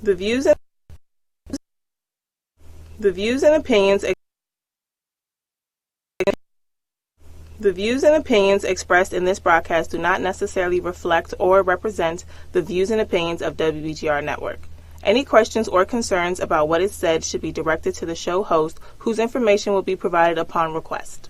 The views and the views and opinions The views and opinions expressed in this broadcast do not necessarily reflect or represent the views and opinions of WBGR Network. Any questions or concerns about what is said should be directed to the show host, whose information will be provided upon request.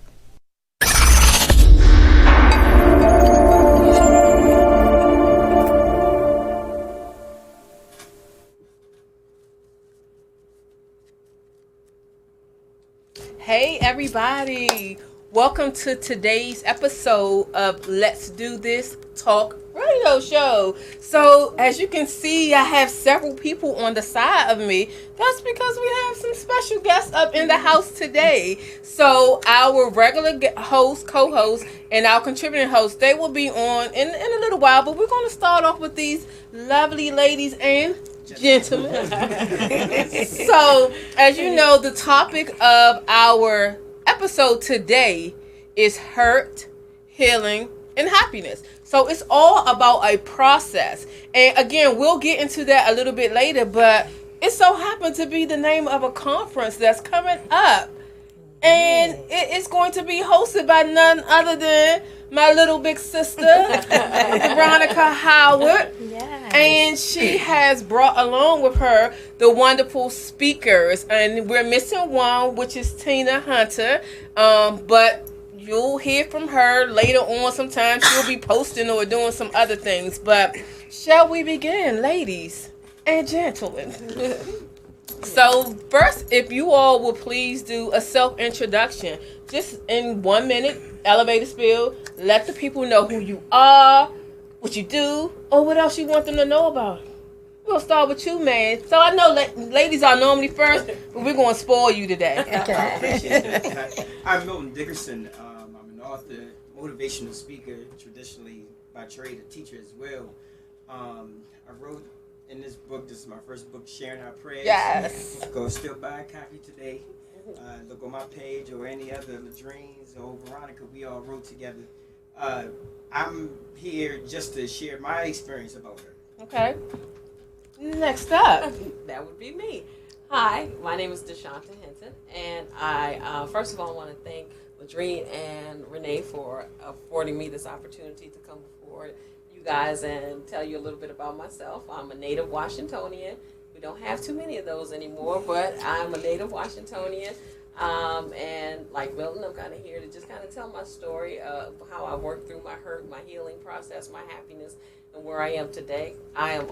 Hey everybody! Welcome to today's episode of Let's Do This Talk Radio Show. So, as you can see, I have several people on the side of me. That's because we have some special guests up in the house today. So, our regular host, co-host, and our contributing host, they will be on in a little while. But we're going to start off with these lovely ladies and gentlemen. So, as you know, the topic of our episode today is hurt, healing, and happiness. So it's all about a process. And again, we'll get into that a little bit later, but it so happened to be the name of a conference that's coming up. And it's going to be hosted by none other than my little big sister, Veronica Howard. Yes. And she has brought along with her the wonderful speakers. And we're missing one, which is Tina Hunter. But you'll hear from her later on. Sometimes she'll be posting or doing some other things. But shall we begin, ladies and gentlemen? So first, if you all will please do a self-introduction, just in 1 minute, elevator spiel, let the people know who you are, what you do, or what else you want them to know about. We'll start with you, man. So I know ladies are normally first, but we're going to spoil you today. Okay. I appreciate that. I'm Milton Dickerson. I'm an author, motivational speaker, traditionally by trade a teacher as well. I wrote in this book, this is my first book, Sharing Our Prayers. Yes. Go still buy a copy today. Look on my page or any other Ladreens or Veronica. We all wrote together. I'm here just to share my experience about her. Okay. Next up. That would be me. Hi, my name is DeShonta Hinton, and I first of all want to thank Ladreen and Renee for affording me this opportunity to come forward guys and tell you a little bit about myself. I'm a native Washingtonian. We don't have too many of those anymore, but I'm a native Washingtonian. And like Milton, I'm kind of here to just kind of tell my story of how I worked through my hurt, my healing process, my happiness, and where I am today. I am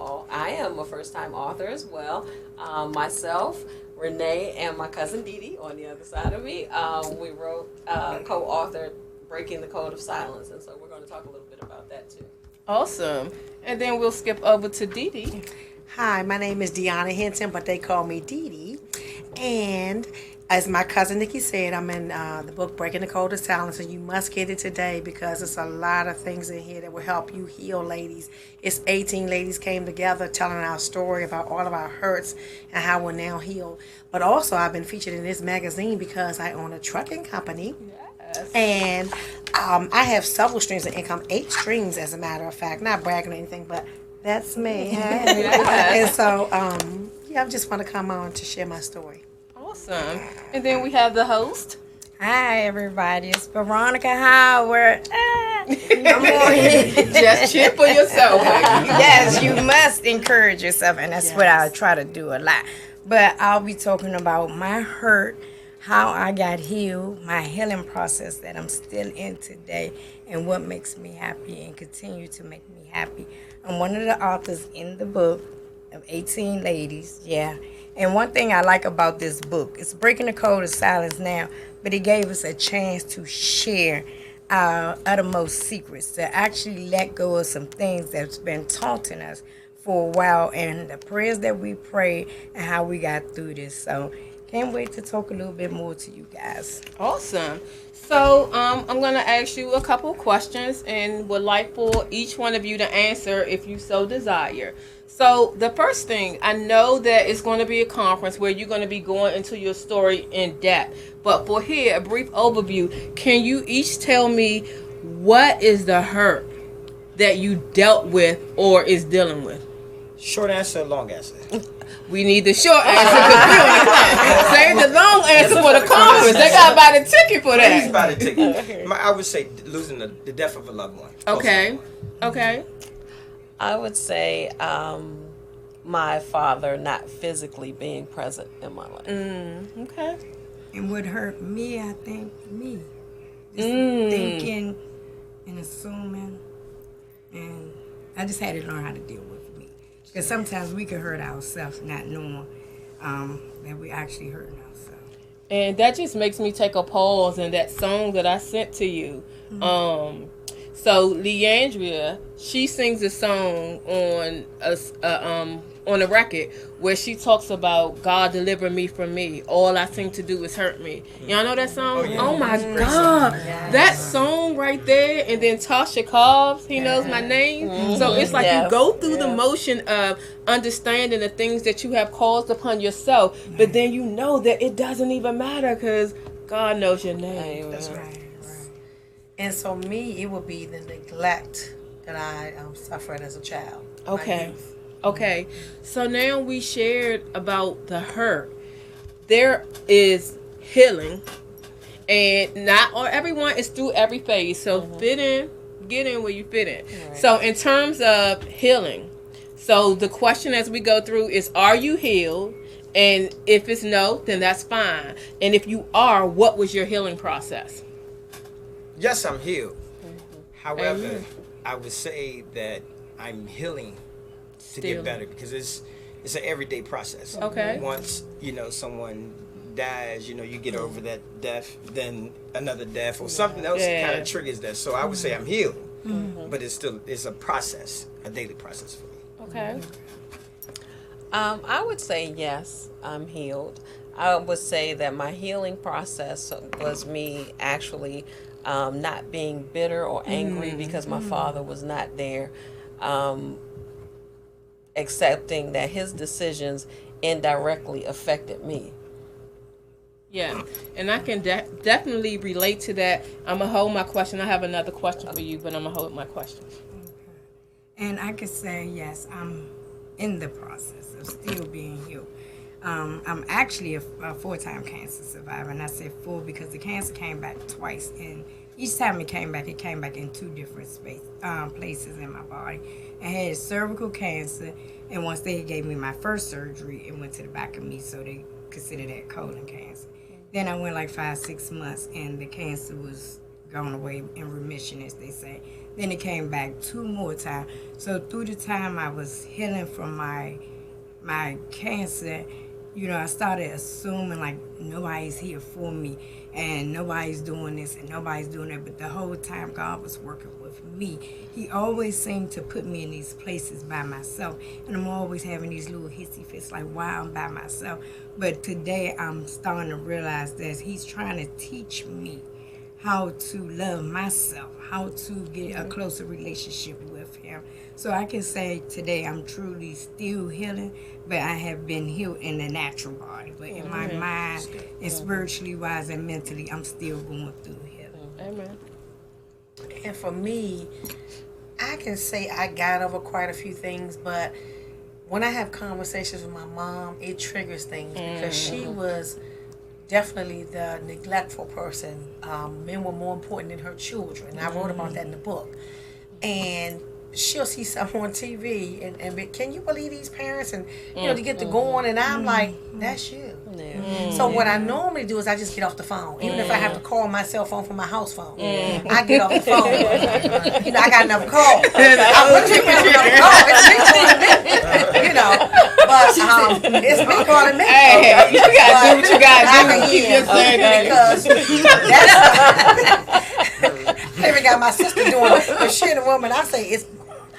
a first-time author as well. Myself, Renee, and my cousin Dee Dee on the other side of me. We wrote, co-authored Breaking the Code of Silence, and so we're going to talk a little bit about that too. Awesome. And then we'll skip over to Dee Dee. Hi, my name is Deanna Hinton, but they call me Dee Dee. And as my cousin Nikki said, I'm in the book Breaking the Code of Silence, and you must get it today because it's a lot of things in here that will help you heal, ladies. It's 18 ladies came together telling our story about all of our hurts and how we're now healed. But also, I've been featured in this magazine because I own a trucking company. Yes. And I have several streams of income, 8 streams as a matter of fact, not bragging or anything, but that's me. And so, I just want to come on to share my story. Awesome. And then we have the host. Hi, everybody. It's Veronica Howard. I'm on here. Just cheer for yourself. Yes, you must encourage yourself, and that's what I try to do a lot. But I'll be talking about my hurt, how I got healed, my healing process that I'm still in today, and what makes me happy and continue to make me happy. I'm one of the authors in the book of 18 ladies, And one thing I like about this book, it's Breaking the Code of Silence now, but it gave us a chance to share our uttermost secrets, to actually let go of some things that's been taunting us for a while, and the prayers that we prayed and how we got through this. So can't wait to talk a little bit more to you guys. Awesome. So I'm going to ask you a couple questions and would like for each one of you to answer if you so desire. So the first thing, I know that it's going to be a conference where you're going to be going into your story in depth. But for here, a brief overview, can you each tell me what is the hurt that you dealt with or is dealing with? Short answer, long answer. We need the short answer because we on the clock. Save the long answer for the conference. They got to buy the ticket for Please that. buy the ticket. I would say losing the death of a loved one. Okay. Okay. I would say my father not physically being present in my life. Okay. And what hurt me, I think, me. Just thinking and assuming. And I just had to learn how to deal with me. Because sometimes we can hurt ourselves not knowing that we're actually hurting ourselves. And that just makes me take a pause in that song that I sent to you. So Leandria, she sings a song on a record where she talks about God deliver me from me. All I seem to do is hurt me. Y'all know that song? Oh my God. That song right there. And then Tasha Cobbs, He Knows My Name. So it's like you go through the motion of understanding the things that you have caused upon yourself. But then you know that it doesn't even matter because God knows your name. That's right. And so me, it would be the neglect that I suffered as a child. Okay. Okay. So now we shared about the hurt. There is healing. And not or everyone is through every phase. So get in where you fit in. Right. So in terms of healing, so the question as we go through is, are you healed? And if it's no, then that's fine. And if you are, what was your healing process? Yes, I'm healed. However, I would say that I'm healing to get better because it's an everyday process. Okay. Once, someone dies, you get over that death, then another death or something else kind of triggers that. So I would say I'm healed, but it's a process, a daily process for me. Okay. I would say yes, I'm healed. I would say that my healing process was me actually not being bitter or angry because my father was not there, accepting that his decisions indirectly affected me. Yeah, and I can definitely relate to that. I'm going to hold my question. I have another question for you, but I'm going to hold my question. Okay. And I could say, yes, I'm in the process of still being healed. I'm actually a 4-time cancer survivor, and I said 4 because the cancer came back twice, and each time it came back in 2 different places in my body. I had cervical cancer, and once they gave me my first surgery, it went to the back of me, so they considered that colon cancer. Then I went like 5-6 months, and the cancer was gone away in remission, as they say. Then it came back 2 more times. So through the time I was healing from my cancer, I started assuming like nobody's here for me and nobody's doing this and nobody's doing that. But the whole time God was working with me. He always seemed to put me in these places by myself. And I'm always having these little hissy fits like why I'm by myself. But today I'm starting to realize that he's trying to teach me how to love myself, how to get a closer relationship with him. So I can say today I'm truly still healing, but I have been healed in the natural body. But in my mind and spiritually wise and mentally, I'm still going through healing. Amen. And for me, I can say I got over quite a few things, but when I have conversations with my mom, it triggers things because she was definitely the neglectful person. Men were more important than her children. I wrote about that in the book. And she'll see something on TV and be, can you believe these parents? And, to get to going, and I'm like, that's you. Yeah. So what I normally do is I just get off the phone. Even if I have to call my cell phone from my house phone, I get off the phone. I got another call. I'm going to take another call. It's me calling me. But it's me calling me. Hey, you got to do what you got to do. Keep your saying because I even got my sister doing it. But she the woman, I say it's.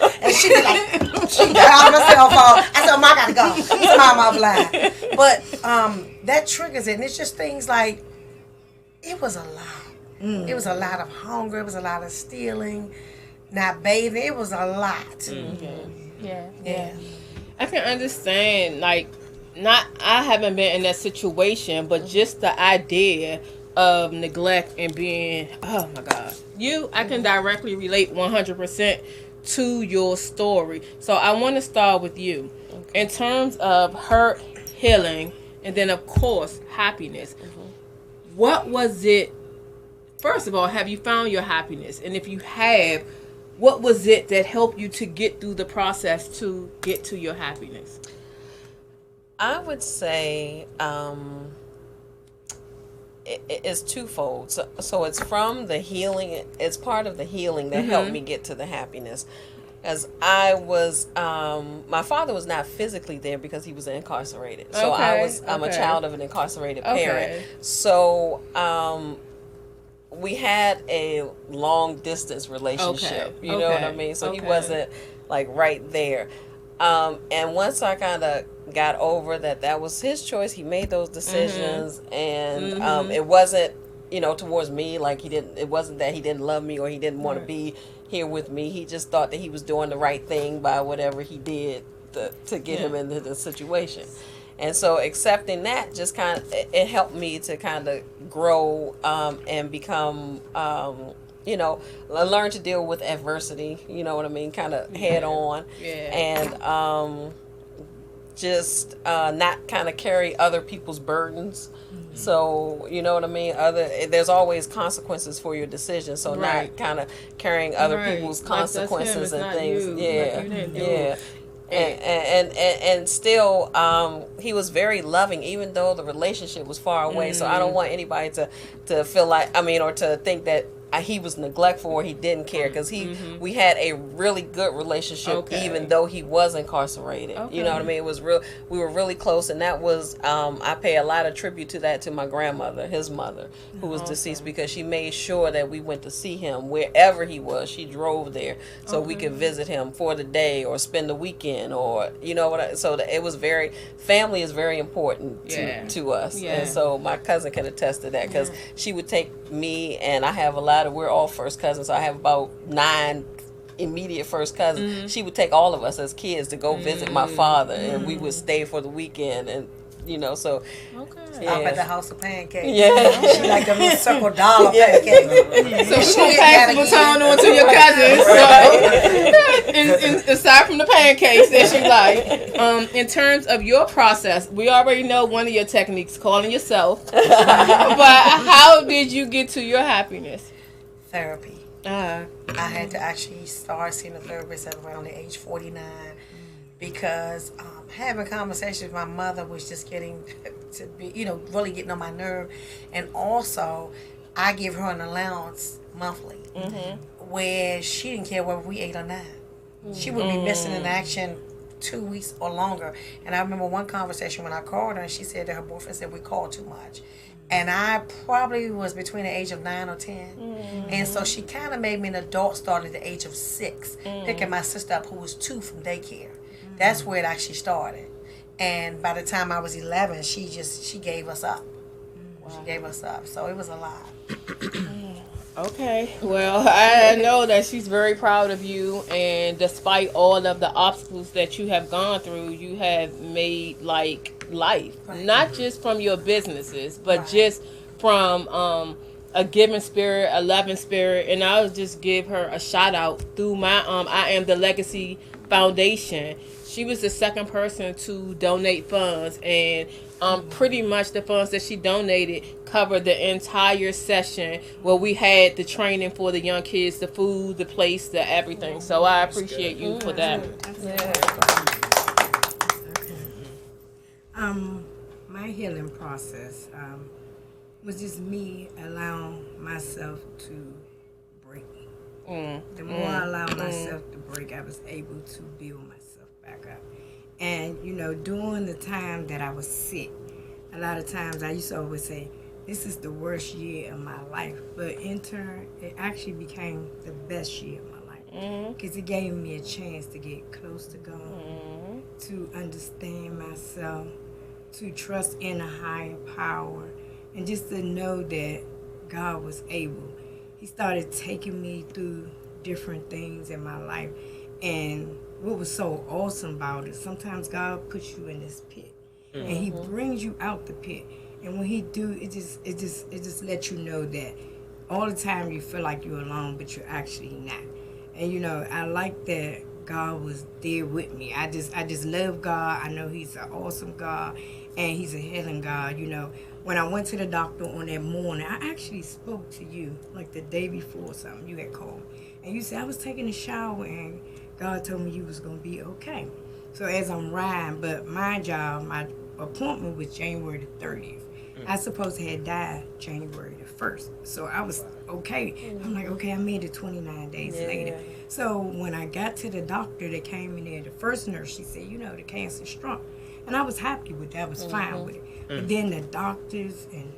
And she be like, she got on her cell phone. I said, I gotta go. It's my blind. But that triggers it. And it's just things like, it was a lot. It was a lot of hunger. It was a lot of stealing, not bathing. It was a lot. Yeah. I can understand, like, I haven't been in that situation, but just the idea of neglect and being, oh my God. I can directly relate 100% to your story. So I want to start with you. In terms of hurt, healing, and then of course happiness. What was it? First of all, have you found your happiness? And if you have, what was it that helped you to get through the process to get to your happiness? I would say it's twofold. So it's from the healing. It's part of the healing that helped me get to the happiness. As I was, my father was not physically there because he was incarcerated. So I'm a child of an incarcerated parent. So we had a long distance relationship. You know what I mean? So he wasn't like right there. And once I kind of got over that was his choice. He made those decisions, and it wasn't, towards me, like it wasn't that he didn't love me or he didn't want to be here with me. He just thought that he was doing the right thing by whatever he did to get him into the situation. And so accepting that just kind of, it helped me to kind of grow and become, learn to deal with adversity, you know what I mean, kind of head on. And just not kind of carry other people's burdens. So, you know what I mean? There's always consequences for your decisions. So not kind of carrying other people's consequences and things. And still, he was very loving, even though the relationship was far away. So I don't want anybody to feel like, or to think that he was neglectful or he didn't care, because we had a really good relationship even though he was incarcerated. You know what I mean? It was real. We were really close, and that was I pay a lot of tribute to that, to my grandmother, his mother, who was deceased, because she made sure that we went to see him wherever he was. She drove there so we could visit him for the day or spend the weekend, or so it was family is very important to us. And so my cousin can attest to that, because she would take me, and I have we're all first cousins. So I have about 9 immediate first cousins. She would take all of us as kids to go visit my father, and we would stay for the weekend, and so Stop at the House of Pancakes. She like a little circle dollar pancake. So she gonna pass the baton on to your cousins. So, and aside from the pancakes that she like, in terms of your process, we already know one of your techniques, calling yourself. But how did you get to your happiness? Therapy. I had to actually start seeing a therapist at around the age 49, because having conversations with my mother was just getting to be, really getting on my nerve. And also, I give her an allowance monthly, where she didn't care whether we ate or not. She would be missing in action 2 weeks or longer. And I remember one conversation when I called her, and she said that her boyfriend said we called too much. And I probably was between the age of 9 or 10. And so she kind of made me an adult starting at the age of 6, picking my sister up, who was 2, from daycare. That's where it actually started. And by the time I was 11, she gave us up. She gave us up. So it was a lot. Okay. Well, I know that she's very proud of you, and despite all of the obstacles that you have gone through, you have made life. Not just from your businesses, but just from a giving spirit, a loving spirit. And I'll just give her a shout out through my I Am the Legacy Foundation. She was the second person to donate funds, and pretty much the funds that she donated covered the entire session where we had the training for the young kids, the food, the place, the everything. So I appreciate you for that. My healing process was just me allowing myself to break. The more I allowed myself to break, I was able to build myself back up. And, during the time that I was sick, a lot of times I used to always say, this is the worst year of my life. But in turn, it actually became the best year of my life. Because it gave me a chance to get close to God, to understand myself, to trust in a higher power, and just to know that God was able. He started taking me through different things in my life. And what was so awesome about it, sometimes God puts you in this pit, and He brings you out the pit. And when He do, it just lets you know that all the time you feel like you're alone, but you're actually not. And I like that God was there with me. I just love God. I know He's an awesome God, and He's a healing God. When I went to the doctor on that morning, I actually spoke to you like the day before or something. You had called me, and you said I was taking a shower, and God told me you was gonna be okay. So as I'm riding, but my appointment was January the 30th. I supposed to have died January the 1st. So I was okay. I'm like, okay, I made it 29 days later. So when I got to the doctor that came in there, the first nurse, she said, the cancer's strong. And I was happy with that. I was fine with it. But then the doctors and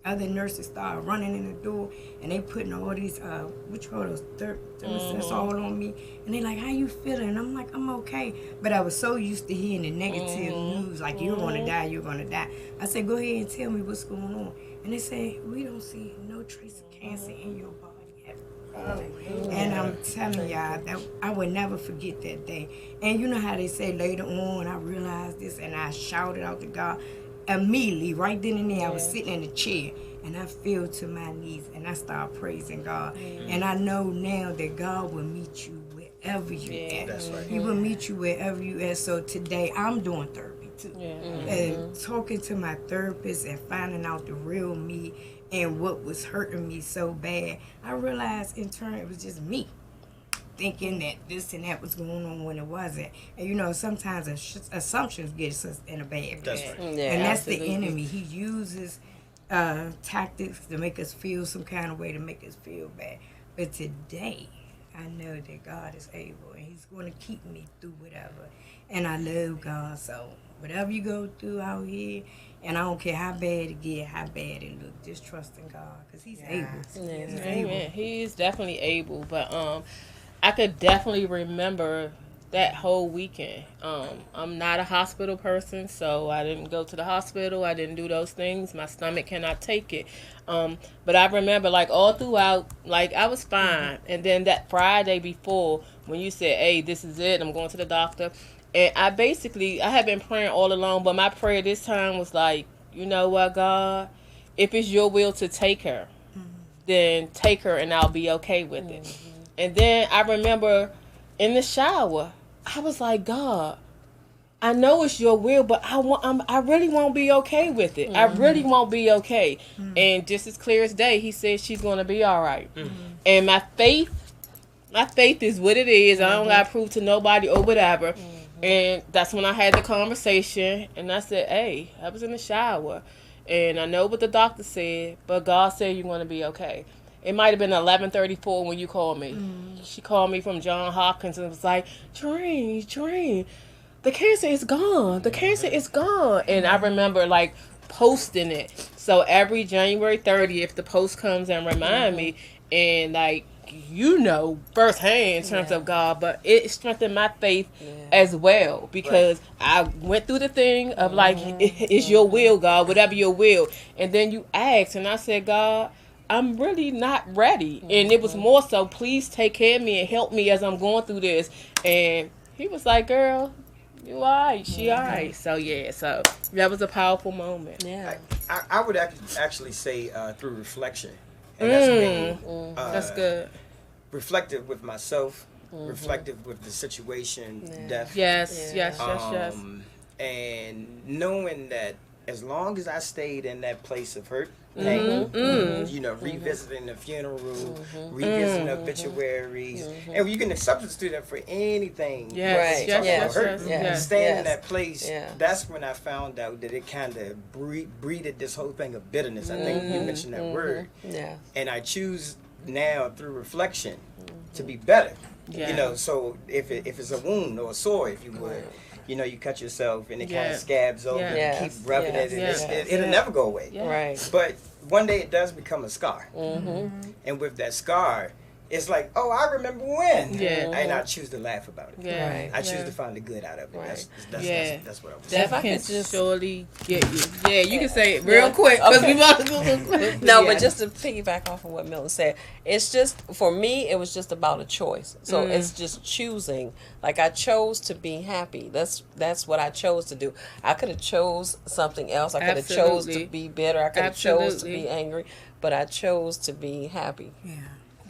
other nurses started running in the door, and they putting all these, what you call those, thermostats all on me. And they like, how you feeling? And I'm like, I'm okay. But I was so used to hearing the negative news, like, you're going to die, you're going to die. I said, go ahead and tell me what's going on. And they said, we don't see no trace of cancer in your body at all. And I'm telling y'all, that I would never forget that day. And you know how they say later on, I realized this, and I shouted out to God. Immediately, right then and there, I was sitting in the chair, and I fell to my knees, and I started praising God. And I know now that God will meet you wherever you at. That's right. He will meet you wherever you at. So today, I'm doing therapy too. And talking to my therapist and finding out the real me and what was hurting me so bad, I realized in turn it was just me thinking that this and that was going on when it wasn't. And sometimes assumptions get us in a bad place. That's right. And that's the enemy. He uses tactics to make us feel some kind of way, to make us feel bad. But today, I know that God is able, and He's going to keep me through whatever. And I love God, so whatever you go through out here, and I don't care how bad it get, how bad it look, just trust in God, because He's able. He's able. Amen. He is definitely able, but I could definitely remember that whole weekend. I'm not a hospital person, so I didn't go to the hospital. I didn't do those things. My stomach cannot take it. But I remember, like, all throughout, like, I was fine. And then that Friday before, when you said, hey, this is it, I'm going to the doctor. And I had been praying all along, but my prayer this time was like, you know what, God? If it's your will to take her, then take her, and I'll be okay with it. And then I remember in the shower, I was like, God, I know it's your will, but I really won't be okay with it. I really won't be okay. And just as clear as day, He said she's going to be all right. And my faith is what it is. I don't got to prove to nobody or whatever. And that's when I had the conversation, and I said, hey, I was in the shower, and I know what the doctor said, but God said you're going to be okay. It might have been 11:34 when you called me. She called me from Johns Hopkins and was like, Dream, the cancer is gone. The cancer is gone. And I remember, like, posting it. So every January 30th, the post comes and remind me. And, like, firsthand in terms of God. But it strengthened my faith as well. Because I went through the thing of, like, it's your will, God, whatever your will. And then you asked, and I said, God, I'm really not ready. And it was more so, please take care of me and help me as I'm going through this. And He was like, girl, you all right. She all right. So, so that was a powerful moment. Yeah. I would actually say through reflection. And that's being That's good. reflective with myself, reflective with the situation, death. Yes. And knowing that as long as I stayed in that place of hurt, revisiting the funeral, revisiting the obituaries, and you can substitute that for anything. Yes. Staying in that place, that's when I found out that it kind of breeded this whole thing of bitterness. I think you mentioned that word. Yeah. And I choose now through reflection to be better. Yeah. So if it's a wound or a sore, if you would, you cut yourself and it kind of scabs over and you keep rubbing it, and it'll never go away. Right. But one day it does become a scar. And with that scar, it's like, oh, I remember when. And I choose to laugh about it. Right. I choose to find the good out of it. Right. That's what I was That saying. can surely get you. Yeah, you can say it real quick. Because we about to go quick. No, but just to piggyback off of what Milton said, it's just, for me, it was just about a choice. So it's just choosing. Like, I chose to be happy. That's what I chose to do. I could have chose something else. I could have chose to be bitter. I could have chose to be angry. But I chose to be happy. Yeah.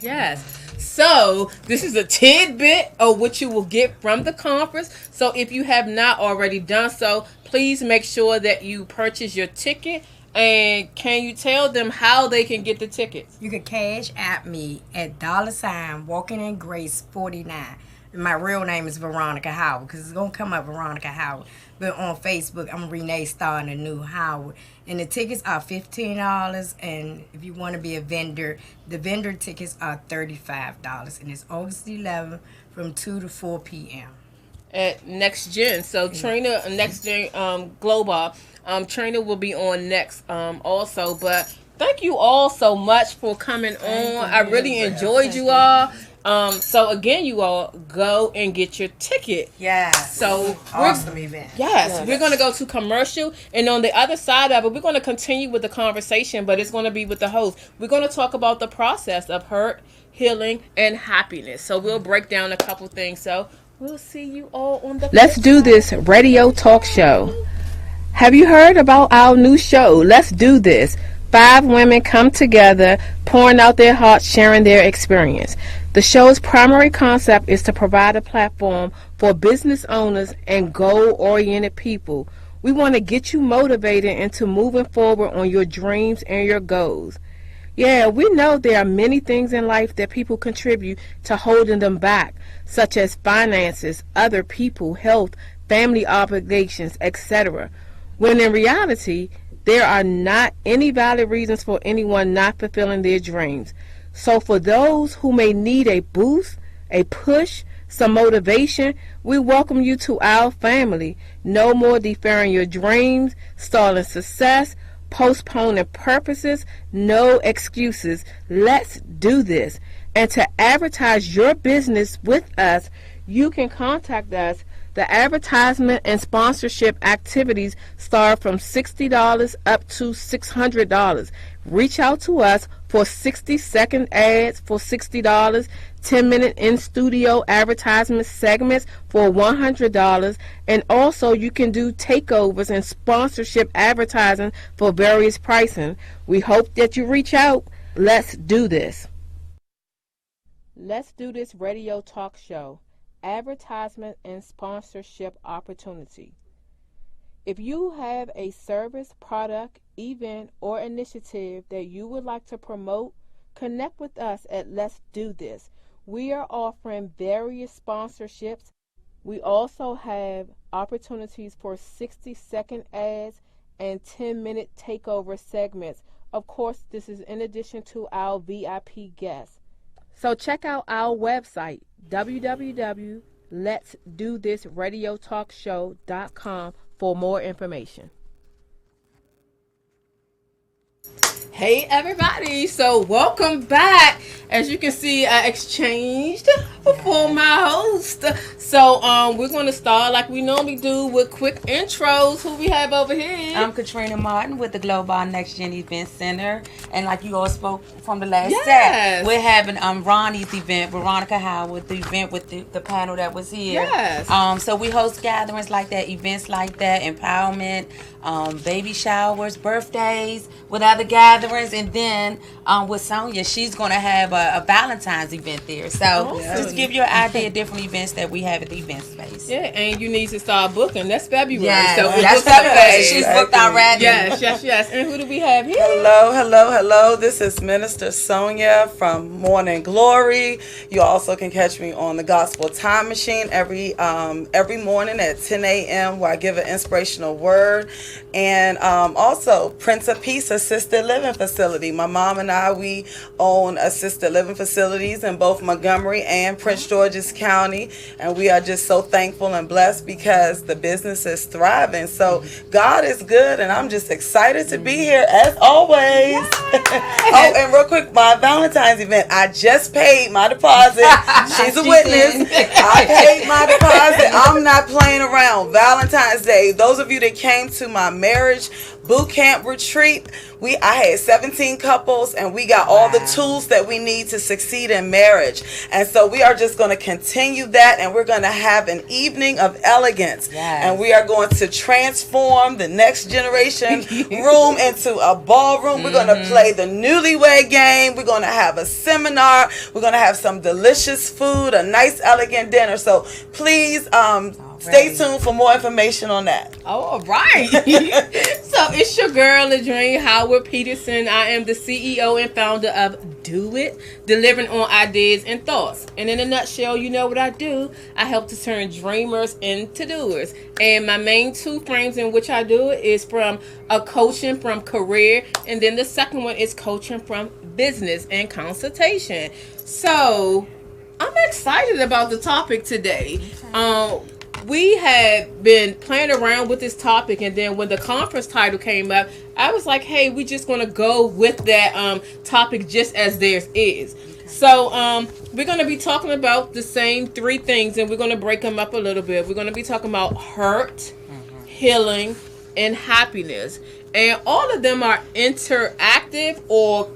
Yes. So this is a tidbit of what you will get from the conference. So if you have not already done so, please make sure that you purchase your ticket. And can you tell them how they can get the tickets? You can cash at me at $ Walking in Grace 49. My real name is Veronica Howard because it's going to come up Veronica Howard. But on Facebook, I'm Renee Starr and the new Howard. And the tickets are $15. And if you want to be a vendor, the vendor tickets are $35. And it's August 11th from 2 to 4 p.m. At Next Gen. So Trina, Next Gen Global, Trina will be on next also. But thank you all so much for coming on. I really enjoyed you all. So again, you all go and get your ticket. Yes. So awesome event. Yes, we're going to go to commercial, and on the other side of it, we're going to continue with the conversation, but it's going to be with the host. We're going to talk about the process of hurt, healing, and happiness. So we'll break down a couple things. So we'll see you all on the Let's Do This radio talk show. Have you heard about our new show, Let's Do This? 5 women come together, pouring out their hearts, sharing their experience. The show's primary concept is to provide a platform for business owners and goal-oriented people. We want to get you motivated into moving forward on your dreams and your goals. Yeah, we know there are many things in life that people contribute to holding them back, such as finances, other people, health, family obligations, etc. When in reality, there are not any valid reasons for anyone not fulfilling their dreams. So for those who may need a boost, a push, some motivation, we welcome you to our family. No more deferring your dreams, stalling success, postponing purposes, no excuses. Let's do this. And to advertise your business with us, you can contact us. The advertisement and sponsorship activities start from $60 up to $600. Reach out to us for 60-second ads for $60, 10-minute in-studio advertisement segments for $100, and also you can do takeovers and sponsorship advertising for various pricing. We hope that you reach out. Let's do this. Let's Do This radio talk show. Advertisement and sponsorship opportunity. If you have a service, product, event, or initiative that you would like to promote, connect with us at Let's Do This. We are offering various sponsorships. We also have opportunities for 60-second ads and 10-minute takeover segments. Of course, this is in addition to our VIP guests. So check out our website, www.letsdothisradiotalkshow.com for more information. Hey everybody, so welcome back. As you can see, I exchanged for my host. So we're going to start like we normally do with quick intros. Who we have over here? I'm Katrina Martin with the Global Next Gen Event Center, and like you all spoke from the last Yes. set, we're having Ronnie's event, Veronica Howard, the event with the panel that was here. Yes. So we host gatherings like that, events like that, empowerment, baby showers, birthdays, with other gatherings, and then with Sonia, she's going to have a Valentine's event there. So just to give you an idea of different events that we have at the event space. Yeah, and you need to start booking. That's February. Yes, So we're that's booking February. away. She's booked already. Yes. And who do we have here? Hello. This is Minister Sonia from Morning Glory. You also can catch me on the Gospel Time Machine every morning at 10 a.m. where I give an inspirational word. And also Prince of Peace Assisted Living Facility. My mom and I, we own assisted living facilities in both Montgomery and Prince George's County. And we are just so thankful and blessed because the business is thriving. So God is good, and I'm just excited to be here as always. Oh, and real quick, my Valentine's event, I just paid my deposit. She's a witness. I paid my deposit. I'm not playing around. Valentine's Day. Those of you that came to my marriage boot camp retreat. I had 17 couples, and we got all the tools that we need to succeed in marriage. And so we are just going to continue that, and we're going to have an evening of elegance. Yes. And we are going to transform the next generation room into a ballroom. We're going to play the newlywed game. We're going to have a seminar. We're going to have some delicious food, a nice elegant dinner. So please stay tuned for more information on that. Oh, all right. So it's your girl, Ladrine Howard Peterson. I am the CEO and founder of Do It, delivering on ideas and thoughts. And in a nutshell, you know what I do. I help to turn dreamers into doers. And my main two frames in which I do it is from a coaching from career, and then the second one is coaching from business and consultation. So I'm excited about the topic today. We had been playing around with this topic, and then when the conference title came up, I was like, hey, we just going to go with that topic just as theirs is. So we're going to be talking about the same three things, and we're going to break them up a little bit. We're going to be talking about hurt, healing, and happiness. And all of them are interactive or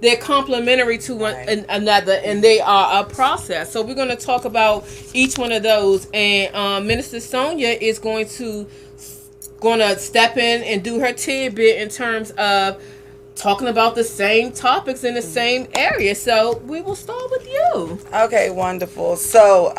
they're complementary to one another, and they are a process. So we're going to talk about each one of those, and Minister Sonia is going to step in and do her tidbit in terms of talking about the same topics in the same area. So we will start with you. Okay, wonderful. So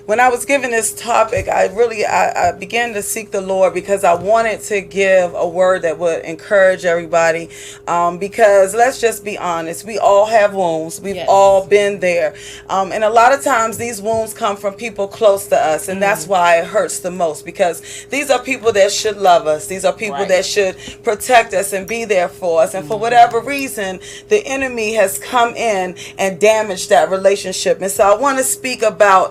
when I was given this topic, I began to seek the Lord because I wanted to give a word that would encourage everybody, because let's just be honest, we all have wounds. We've all been there, and a lot of times these wounds come from people close to us, and that's why it hurts the most, because these are people that should love us. These are people that should protect us and be there for us. And for whatever reason, the enemy has come in and damaged that relationship. And so I want to speak about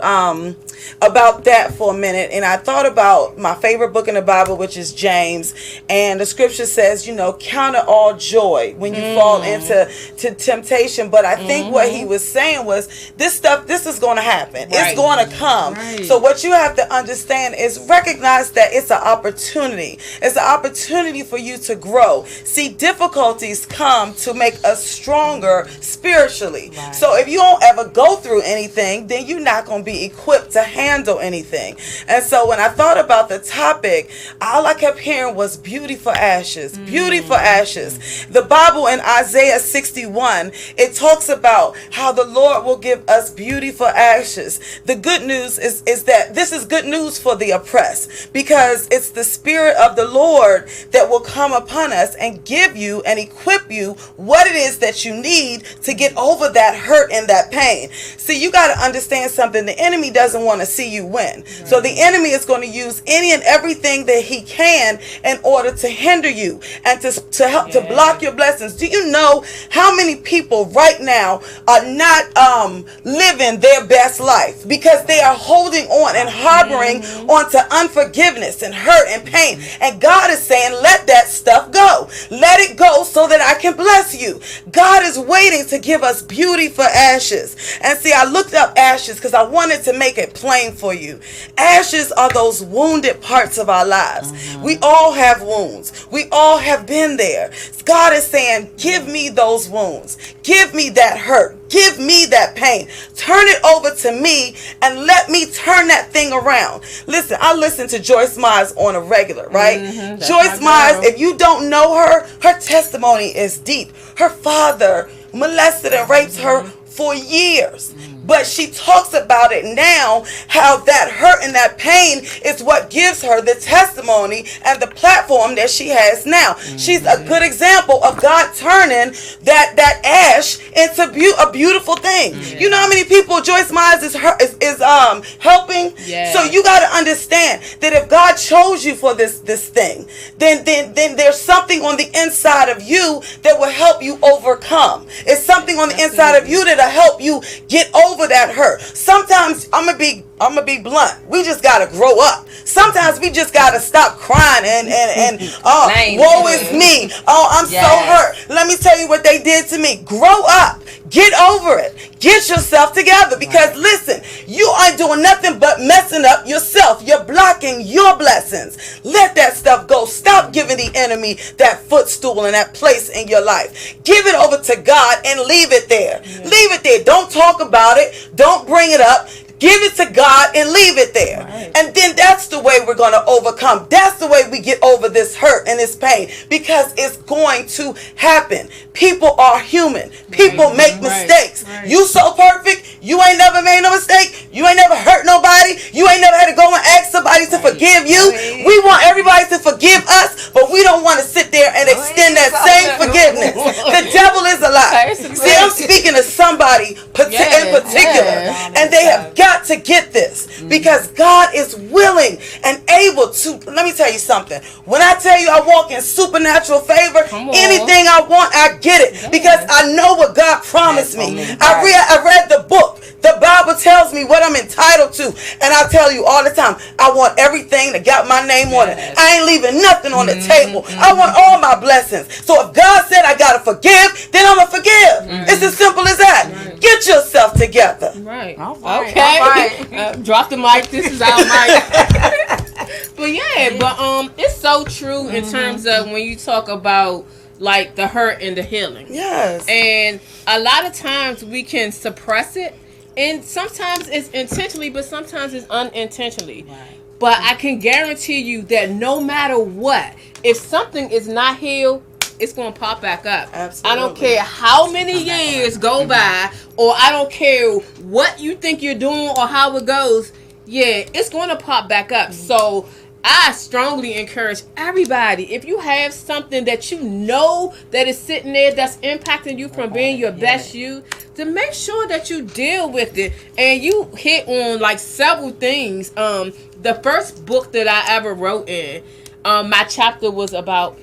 that for a minute. And I thought about my favorite book in the Bible, which is James. And the scripture says, count it all joy when you fall into temptation. But I think what he was saying was, this is going to happen. It's going to come. So what you have to understand is recognize that it's an opportunity. It's an opportunity for you to grow. See, difficulties come to make us stronger spiritually. So if you don't ever go through anything, then you're not going to be equipped to handle anything. And so when I thought about the topic, all I kept hearing was beauty for ashes, beauty for ashes. The Bible in Isaiah 61, it talks about how the Lord will give us beauty for ashes. The good news is that this is good news for the oppressed, because it's the Spirit of the Lord that will come upon us and give you and equip you what it is that you need to get over that hurt and that pain. See, you got to understand something. The enemy doesn't want to see you win. So the enemy is going to use any and everything that he can in order to hinder you and to help to block your blessings. Do you know how many people right now are not living their best life because they are holding on and harboring onto unforgiveness and hurt and pain? And God is saying, let that stuff go. Let it go so that I can bless you. God is waiting to give us beauty for ashes. And see, I looked up ashes because I wanted to make it plain for you. Ashes are those wounded parts of our lives. We all have wounds. We all have been there. God is saying, give me those wounds. Give me that hurt. Give me that pain. Turn it over to me and let me turn that thing around. Listen, I listen to Joyce Myers on a regular, right? Joyce Myers, if you don't know her, her testimony is deep. Her father molested and raped her for years. But she talks about it now, how that hurt and that pain is what gives her the testimony and the platform that she has now. She's a good example of God turning that ash into a beautiful thing. You know how many people Joyce Myers is helping? So you got to understand that if God chose you for this thing, then there's something on the inside of you that will help you overcome. It's something on the inside of you that'll help you get over that hurt. Sometimes I'm gonna be blunt. We just gotta grow up. Sometimes we just gotta stop crying and woe is me. Oh, I'm so hurt. Let me tell you what they did to me. Grow up. Get over it. Get yourself together, because listen, you aren't doing nothing but messing up yourself. You're blocking your blessings. Let that stuff go. Stop giving giving the enemy that footstool and that place in your life. Give it over to God and leave it there. Leave it there. Don't talk about it. Don't bring it up. Give it to God and leave it there. Right. And then that's the way we're going to overcome. That's the way we get over this hurt and this pain, because it's going to happen. People are human. People make mistakes. Right. You so perfect. You ain't never made no mistake. You ain't never hurt nobody. You ain't never had to go and ask somebody to forgive you. We want everybody to forgive us, but we don't want to sit there and extend that same forgiveness. The devil is a lie. See, I'm speaking to somebody in particular, and they have got to get this, because God is willing and able to. Let me tell you something. When I tell you I walk in supernatural favor, anything I want, I get it, because I know what God promised me. I read the book. The Bible tells me what I'm entitled to, and I tell you all the time, I want everything that got my name on it. I ain't leaving nothing on the table. I want all my blessings. So if God said I gotta forgive, then I'm gonna forgive. It's as simple as that. Get yourself together. Right. Okay. Drop the mic. This is our mic. But it's so true in terms of when you talk about like the hurt and the healing. Yes. And a lot of times we can suppress it, and sometimes it's intentionally, but sometimes it's unintentionally. Right. But I can guarantee you that no matter what, if something is not healed, it's going to pop back up. Absolutely. I don't care how many years go by, or I don't care what you think you're doing or how it goes. Yeah, it's going to pop back up. So I strongly encourage everybody, if you have something that you know that is sitting there that's impacting you from being your best you, to make sure that you deal with it. And you hit on like several things. The first book that I ever wrote in, my chapter was about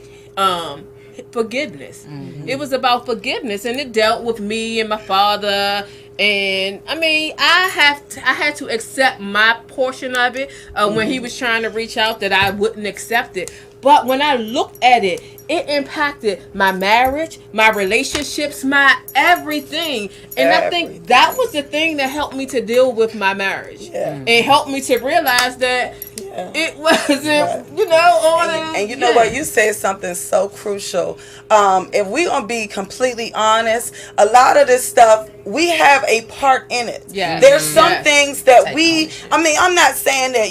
forgiveness. It was about forgiveness, and it dealt with me and my father. And I mean, I had to accept my portion of it when he was trying to reach out, that I wouldn't accept it. But when I looked at it, it impacted my marriage, my relationships, my everything. And I think that was the thing that helped me to deal with my marriage. And helped me to realize that it wasn't, all that. And you know what? You said something so crucial. If we're going to be completely honest, a lot of this stuff, we have a part in it. There's some things that I'm not saying that,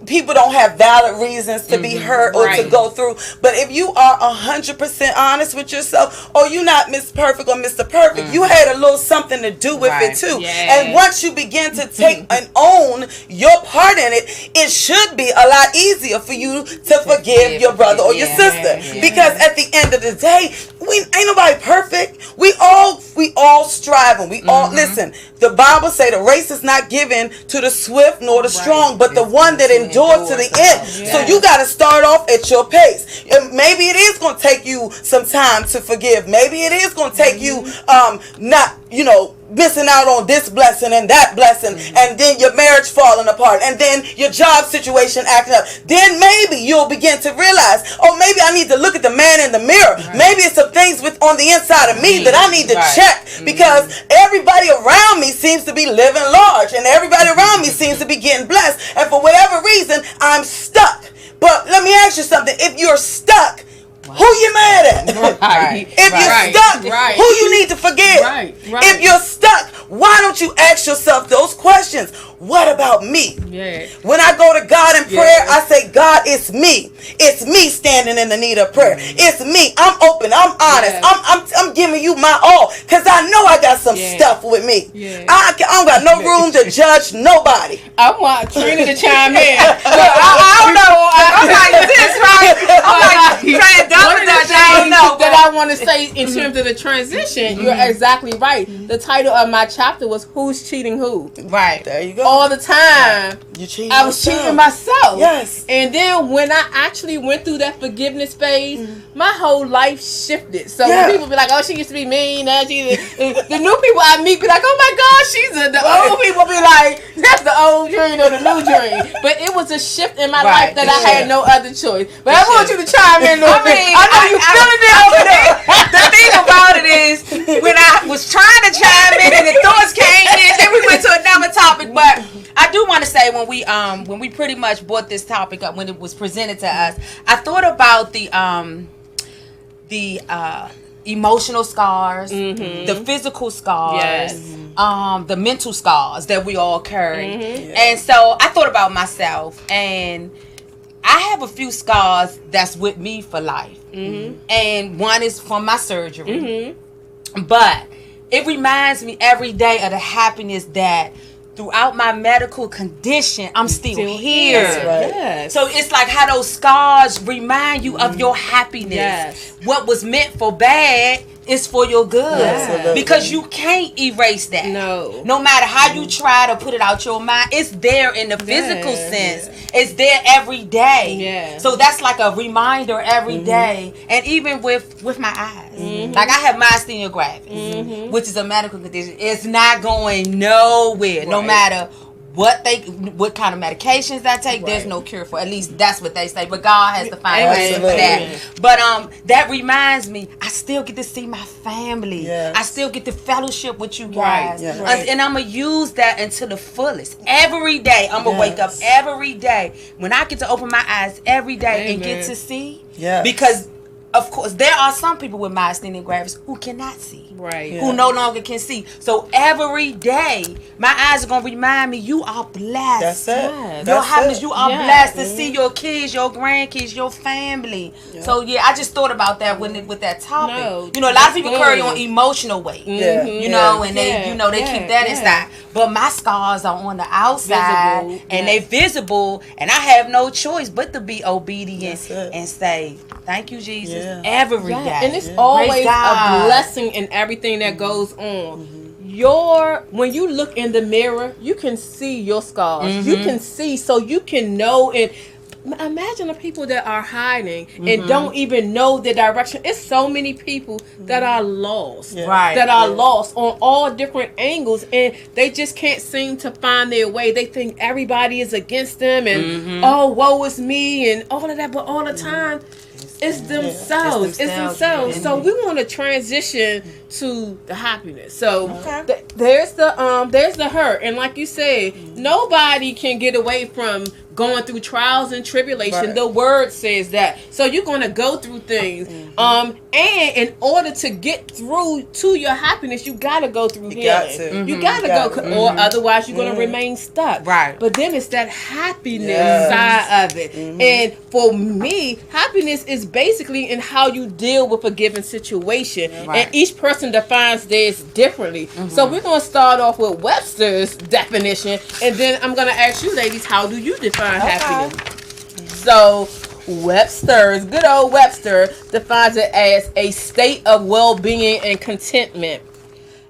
people don't have valid reasons to be hurt or to go through. But if you are 100% honest with yourself, or you're not Miss Perfect or Mr. Perfect, you had a little something to do with it too. And once you begin to take and own your part in it, it should be a lot easier for you to forgive your brother or your sister. Because at the end of the day, we ain't nobody perfect. We all striving. We all listen. The Bible say the race is not given to the swift nor the strong, but the one that endures to the end. So you got to start off at your pace. And maybe it is going to take you some time to forgive. Maybe it is going to take you not, missing out on this blessing and that blessing, and then your marriage falling apart, and then your job situation acting up. Then maybe you'll begin to realize, maybe I need to look at the man in the mirror. Maybe it's some things on the inside of me that I need to check, because everybody around me seems to be living large, and everybody around me seems to be getting blessed, and for whatever reason, I'm stuck. But let me ask you something. If you're stuck, who you mad at? If you're stuck, who you need to forgive? If you're stuck, why don't you ask yourself those questions? What about me? When I go to God in prayer, I say, God, it's me. It's me standing in the need of prayer. It's me. I'm open. I'm honest. I'm giving you my all, because I know I got some stuff with me. I don't got no room to judge nobody. I want Trina to chime in. I don't know. I'm like this, right? I'm like trying to one of the things that I want to say in terms of the transition, you're exactly right. The title of my chapter was "Who's Cheating Who?" Right. There you go. All the time, I was cheating myself. Yes. And then when I actually went through that forgiveness phase, my whole life shifted. So when people be like, "Oh, she used to be mean," now she the new people I meet be like, "Oh my God, she's the old people be like, that's the old dream or the new dream." But it was a shift in my life that I had no other choice. But I want you to chime in a little bit. I know you feeling it over there. The thing about it is, when I was trying to chime in and the thoughts came in, then we went to another topic. But I do want to say when we pretty much brought this topic up, when it was presented to us, I thought about the emotional scars, the physical scars, the mental scars that we all carry. And so I thought about myself, and I have a few scars that's with me for life. And one is from my surgery. But it reminds me every day of the happiness that throughout my medical condition, I'm still here. Yes. So it's like how those scars remind you of your happiness. Yes. What was meant for bad is for your good. Yes. Because you can't erase that. No. No matter how you try to put it out your mind, it's there in the physical sense. It's there every day. Yeah. So that's like a reminder every day. And even with my eyes. Like I have myasthenia gravis, which is a medical condition. It's not going nowhere. No matter what kind of medications I take, there's no cure for. At least that's what they say. But God has the final answer for that. But that reminds me, I still get to see my family. Yes. I still get to fellowship with you guys. Yes. And I'm going to use that until the fullest. Every day, I'm going to wake up every day. When I get to open my eyes every day and get to see. Yes. Because, of course, there are some people with myasthenia gravis who cannot see. Right. Who no longer can see. So every day, my eyes are going to remind me, you are blessed. That's it. Yes. Your That's happiness, it. you are blessed to see your kids, your grandkids, your family. So yeah, I just thought about that with that topic. No, you know, a lot of people that's carry good. on emotional weight. Yeah. You know, and they keep that inside. But my scars are on the outside, Visible, and they visible, and I have no choice but to be obedient That's it. and say, "Thank you, Jesus," Yeah. every day. And it's always Praise a God. blessing in everything that goes on. When you look in the mirror, you can see your scars. You can see, so you can know. And imagine the people that are hiding and don't even know the direction. It's so many people that are lost, Right. that are lost on all different angles, and they just can't seem to find their way. They think everybody is against them, and oh, woe is me, and all of that. But all the time, it's themselves. It's themselves. So we want to transition to the happiness. So there's the hurt, and like you said, nobody can get away from going through trials and tribulation. Right. The word says that. So you're going to go through things. And in order to get through to your happiness, you got to go through healing. You got to go, or otherwise you're going to remain stuck. Right. But then it's that happiness side of it. And for me, happiness is basically in how you deal with a given situation. Right. And each person defines theirs differently. So we're going to start off with Webster's definition, and then I'm going to ask you ladies, how do you define happiness? So Webster's, good old Webster, defines it as a state of well-being and contentment,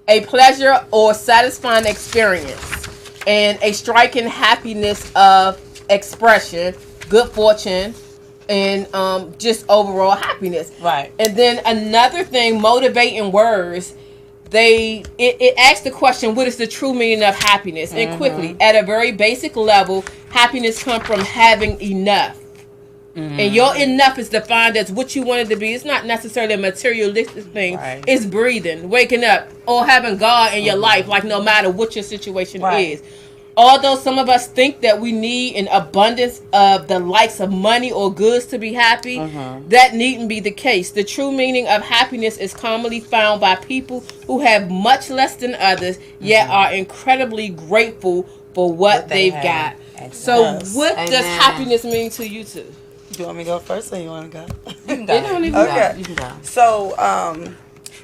a pleasure or satisfying experience, and a striking happiness of expression, good fortune, and just overall happiness. Right. And then another thing, motivating words, it asks the question, what is the true meaning of happiness? And quickly, at a very basic level, happiness comes from having enough. And your enough is defined as what you want it to be. It's not necessarily a materialistic thing. Right. It's breathing, waking up, or having God in your life, like no matter what your situation is. Although some of us think that we need an abundance of the likes of money or goods to be happy, that needn't be the case. The true meaning of happiness is commonly found by people who have much less than others, yet are incredibly grateful for what they've got. So what does happiness mean to you two? Do you want me to go first, or you want to go? You can go. don't even Okay. You can go. So,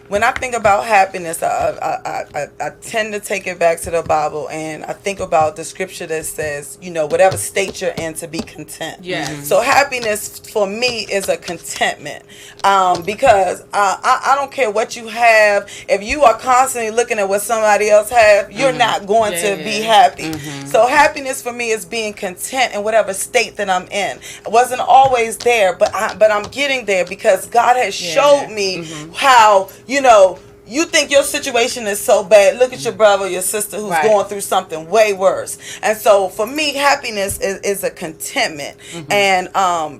when I think about happiness, I tend to take it back to the Bible, and I think about the scripture that says, you know, whatever state you're in, to be content. Yes. So happiness for me is a contentment, because I don't care what you have. If you are constantly looking at what somebody else have, you're not going to be happy. So happiness for me is being content in whatever state that I'm in. I wasn't always there, but I'm getting there because God has showed me how, you know, you think your situation is so bad. Look at your brother or your sister who's going through something way worse. And so for me, happiness is a contentment and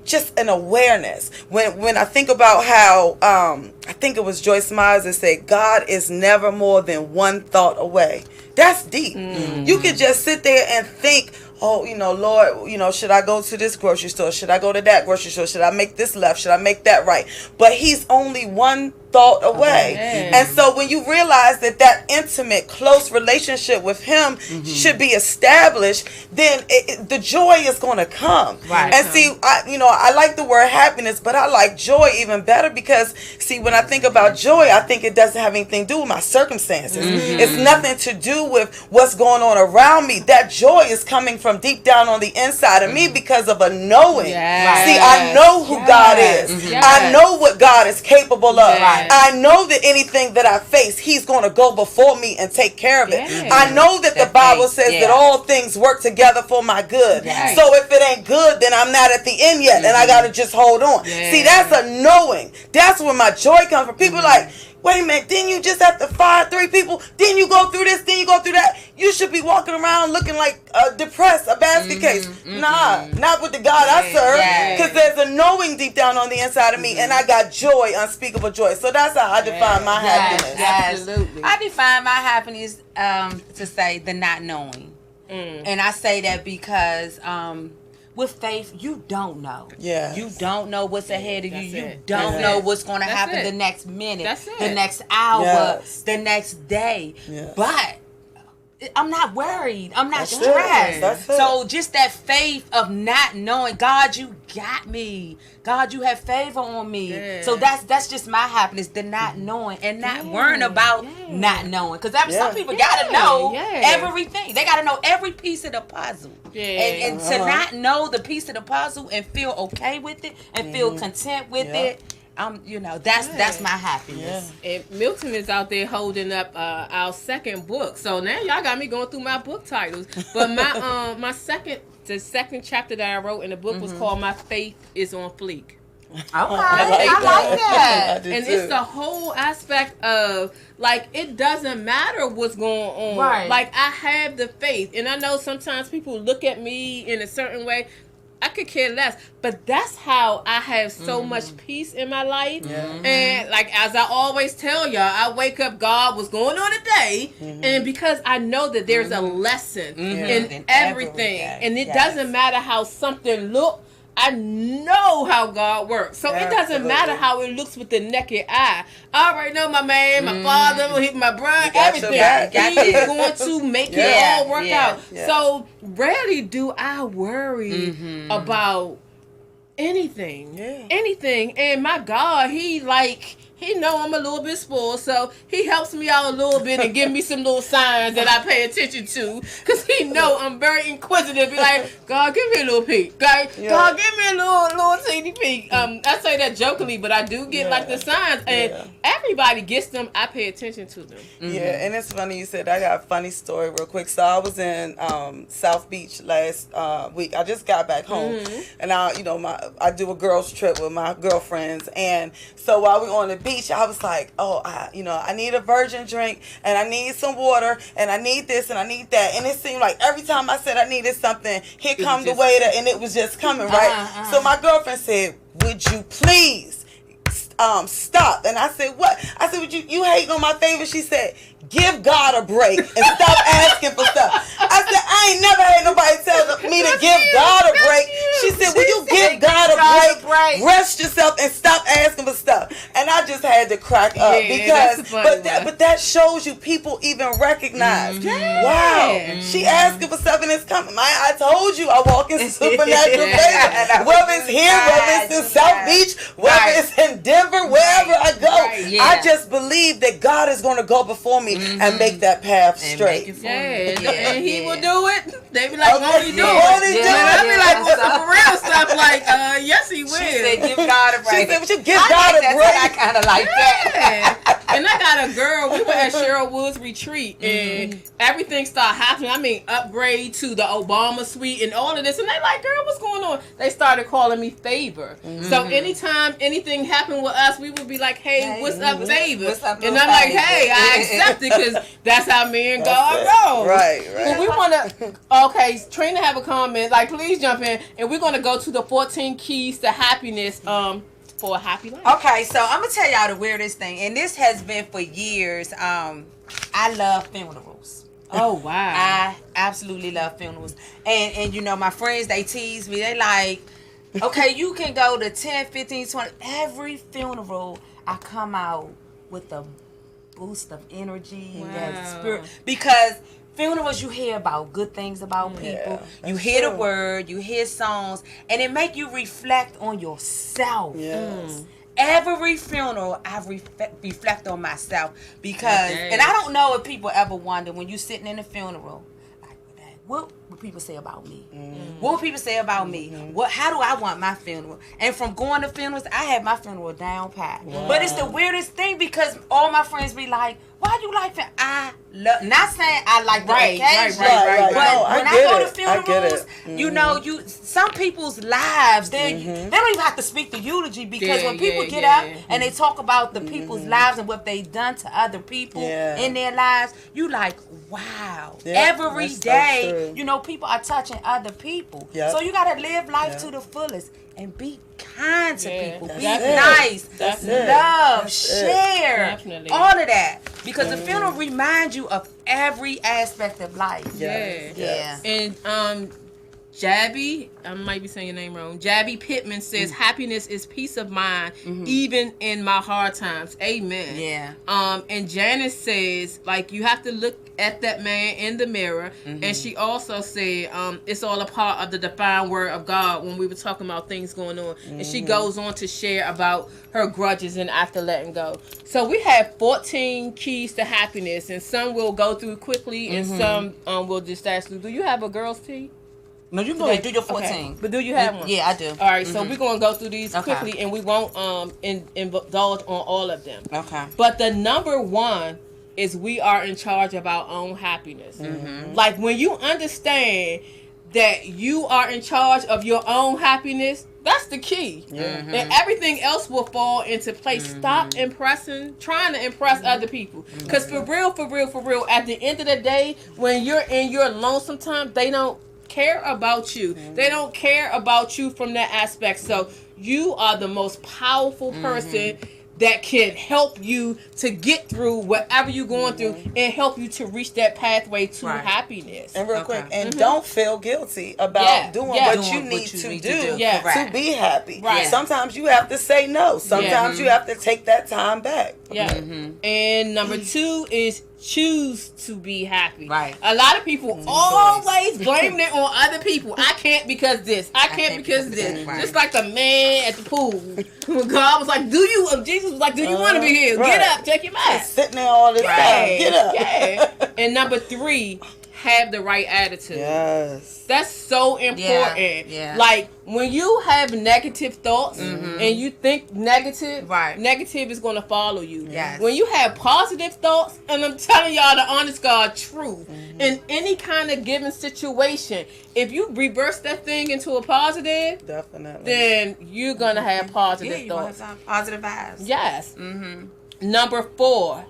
just an awareness. When I think about how, I think it was Joyce Myers that said, God is never more than one thought away. That's deep. You could just sit there and think, oh, Lord, should I go to this grocery store? Should I go to that grocery store? Should I make this left? Should I make that right? But he's only one thought away. And so when you realize that intimate, close relationship with him should be established, then the joy is going to come. Right. And see, I like the word happiness, but I like joy even better because, see, when I think about joy, I think it doesn't have anything to do with my circumstances. It's nothing to do with what's going on around me. That joy is coming from deep down on the inside of me because of a knowing. Yes. See, I know who God is. Yes. I know what God is capable of. Right. I know that anything that I face, he's going to go before me and take care of it. Yes. I know that the Bible says that all things work together for my good. Yes. So if it ain't good, then I'm not at the end yet, and I got to just hold on. Yes. See, that's a knowing. That's where my joy comes from. People like, wait a minute, didn't you just have to fire 3 people? Didn't you go through this? Didn't you go through that? You should be walking around looking like depressed, a basket case. Nah, not with the God I serve. Because there's a knowing deep down on the inside of me, and I got joy, unspeakable joy. So that's how I define my happiness. Yes. Absolutely. I define my happiness to say the not knowing. And I say that because with faith, you don't know. Yeah. You don't know what's ahead of you. You don't know what's going to happen the next minute, the next hour, the next day. Yeah. But I'm not worried. I'm not stressed. So just that faith of not knowing, God, you got me. God, you have favor on me. Yeah. So that's just my happiness, the not knowing and not worrying about not knowing. Because some people got to know everything. They got to know every piece of the puzzle. Yeah. And to not know the piece of the puzzle and feel okay with it and feel content with it. That's my happiness. Yeah. And Milton is out there holding up our second book. So now y'all got me going through my book titles. But my the second chapter that I wrote in the book was called "My Faith Is on Fleek." Okay, I like that. And it's the whole aspect of, like, it doesn't matter what's going on. Right. Like, I have the faith, and I know sometimes people look at me in a certain way. I could care less, but that's how I have so much peace in my life. Yeah. And like, as I always tell y'all, I wake up, God, what's going on today? And because I know that there's a lesson in everything. And it doesn't matter how something looks. I know how God works. So it doesn't matter how it looks with the naked eye. I already know my man, my father, my brother, everything. He's going to make it all work out. Yeah. So rarely do I worry about anything. Yeah. Anything. And my God, he know I'm a little bit spoiled, so he helps me out a little bit and give me some little signs that I pay attention to, because he know I'm very inquisitive. Be like, God, give me a little peek. God, give me a little teeny peek. I say that jokingly, but I do get like the signs, and everybody gets them. I pay attention to them. Yeah, and it's funny you said. I got a funny story real quick. So I was in South Beach last week. I just got back home, and I do a girls trip with my girlfriends, and so while we on the beach, I was like, I need a virgin drink, and I need some water, and I need this, and I need that. And it seemed like every time I said I needed something, here come the waiter, and it was just coming, right? So my girlfriend said, would you please stop? And I said, what? I said, would you hating on my favor? She said, give God a break and stop asking for stuff. I said, I ain't never had nobody tell me to give God a break. She said, will you give God a break? Rest yourself and stop asking for stuff. And I just had to crack up because, but that shows you people even recognize. Wow, she asking for stuff and it's coming. I told you I walk in supernatural favor. Whether it's here, whether it's in South Beach, whether it's in Denver, wherever I go, I just believe that God is going to go before me and make that path straight. And he will do it. They be like, won't he do it? I be like, well, some real stuff like, yes, he will. She said, give God a break. She said, would you give God a break? I kind of like that. And I got a girl. We were at Cheryl Woods retreat, and everything started happening. I mean, upgrade to the Obama suite and all of this. And they like, girl, what's going on? They started calling me Favor. So anytime anything happened with us, we would be like, hey, what's up, Favor? What's up, And I'm like, hey, I accept it because that's how me and God roll. Right. Well, we want to, okay, Trina have a comment. Like, please jump in. And we're going to go to the 14 keys to happiness for a happy life. Okay, so I'm gonna tell y'all the weirdest thing, and this has been for years. I love funerals. Oh, wow. I absolutely love funerals. And you know, my friends, they tease me. They like, okay, you can go to 10, 15, 20. Every funeral, I come out with a boost of energy and spirit. Because funerals, you hear about good things about people. You hear the word, you hear songs, and it make you reflect on yourself. Yes. Every funeral, I reflect on myself because, and I don't know if people ever wonder when you sitting in a funeral, like, what would people say about me? What would people say about me? How do I want my funeral? And from going to funerals, I have my funeral down pat. But it's the weirdest thing because all my friends be like, why do you like funerals? I love, not saying I like the occasion, right. but No, when I go to funerals, you know, some people's lives, they don't even have to speak the eulogy because when people get up and they talk about the people's lives and what they've done to other people in their lives, you like, wow. Every day, so you know, people are touching other people. So you got to live life to the fullest and be kind to people. Be nice. Love. Share. All of that. Because the funeral reminds you of every aspect of life. Yeah. And Jabby, I might be saying your name wrong. Jabby Pittman says, happiness is peace of mind, even in my hard times. Amen. Yeah. And Janice says, like, you have to look at that man in the mirror. And she also said, it's all a part of the defined word of God when we were talking about things going on. And she goes on to share about her grudges and after letting go. So we have 14 keys to happiness, and some we'll go through quickly, and some we'll just ask you. Do you have a girl's tea? No, you can go ahead and do your 14. Okay. But do you have one? Yeah, I do. All right, so we're going to go through these quickly, and we won't indulge on all of them. Okay. But the number one is we are in charge of our own happiness. Like, when you understand that you are in charge of your own happiness, that's the key. And everything else will fall into place. Stop trying to impress other people. Because for real, at the end of the day, when you're in your lonesome time, they don't care about you. They don't care about you from that aspect. So you are the most powerful person that can help you to get through whatever you're going through and help you to reach that pathway to happiness. And real quick, and don't feel guilty about doing what you need to do to be happy. Right. Sometimes you have to say no. Sometimes you have to take that time back. And number two is choose to be happy. Right. A lot of people always blame it on other people. I can't because this. I can't because this. Right. Just like the man at the pool. When God was like, Jesus was like, do you want to be healed? Right. Get up, take your mat. Sitting there all this time. Get up. Yeah. And number three, have the right attitude. Yes. That's so important. Yeah. Like, when you have negative thoughts and you think negative, Right. negative is going to follow you. Yes. When you have positive thoughts, and I'm telling y'all the honest God truth, in any kind of given situation, if you reverse that thing into a positive, Definitely. then you're going to have positive you're gonna thoughts. have some positive vibes. Yes. Number four,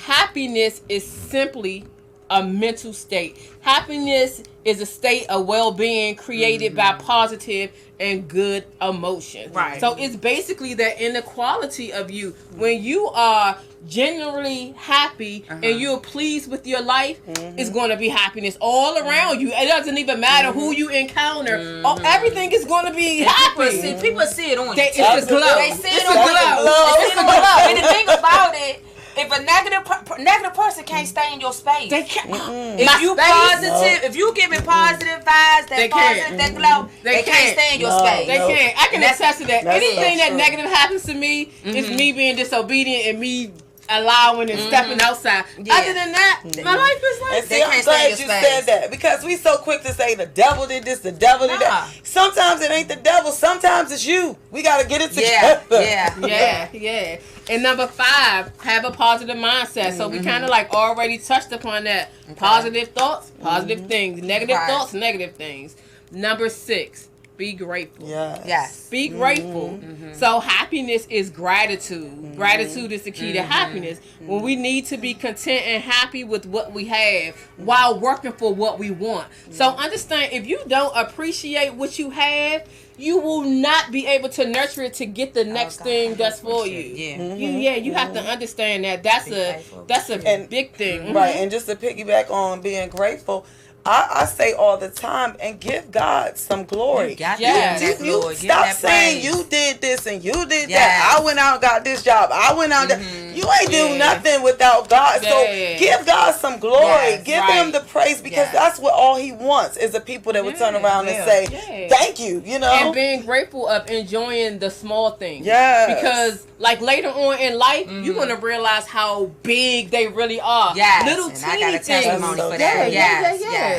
happiness is simply a mental state. Happiness is a state of well-being created by positive and good emotions. Right. So it's basically that inequality of you. When you are genuinely happy and you're pleased with your life, it's going to be happiness all around you. It doesn't even matter who you encounter. Everything is going to be happy. People see it on you. It's a glow. They see It's it a on glow. you. It's a glow. And the thing about it, if a negative person can't stay in your space, They can't. if you positive, if you giving positive vibes, They that positive, can't. that glow, They they can't can't. stay in your No. space. They can't. I can attest to that. that's Anything so that true. negative happens to me is me being disobedient and me allowing and stepping outside. Yeah. Other than that, my life is like And They see, I'm can't stay in glad your you space. said that because we so quick to say the devil did this, the devil did Nah. that. Sometimes it ain't the devil. Sometimes it's you. We got to get it Yeah, together. yeah. yeah. And number 5, have a positive mindset. So we kind of like already touched upon that. Positive thoughts, positive things. Negative thoughts, negative things. Number 6, be grateful. Yes. Be grateful. So happiness is gratitude. Gratitude is the key to happiness. When we need to be content and happy with what we have while working for what we want. So understand, if you don't appreciate what you have, you will not be able to nurture it to get the next thing that's for you. You have to understand that. That's a big thing. Right, and just to piggyback on being grateful, I say all the time, and give God some glory. You got You stop saying you did this and you did that. I went out and got this job. I went out there. You ain't do nothing without God. So give God some glory. Give him the praise, because that's what all he wants is the people that would turn around and say, thank you, you know. And being grateful of enjoying the small things. Yes. Because like later on in life, you're going to realize how big they really are. Yes. Little and teeny I got a testimony things. for that. Yeah.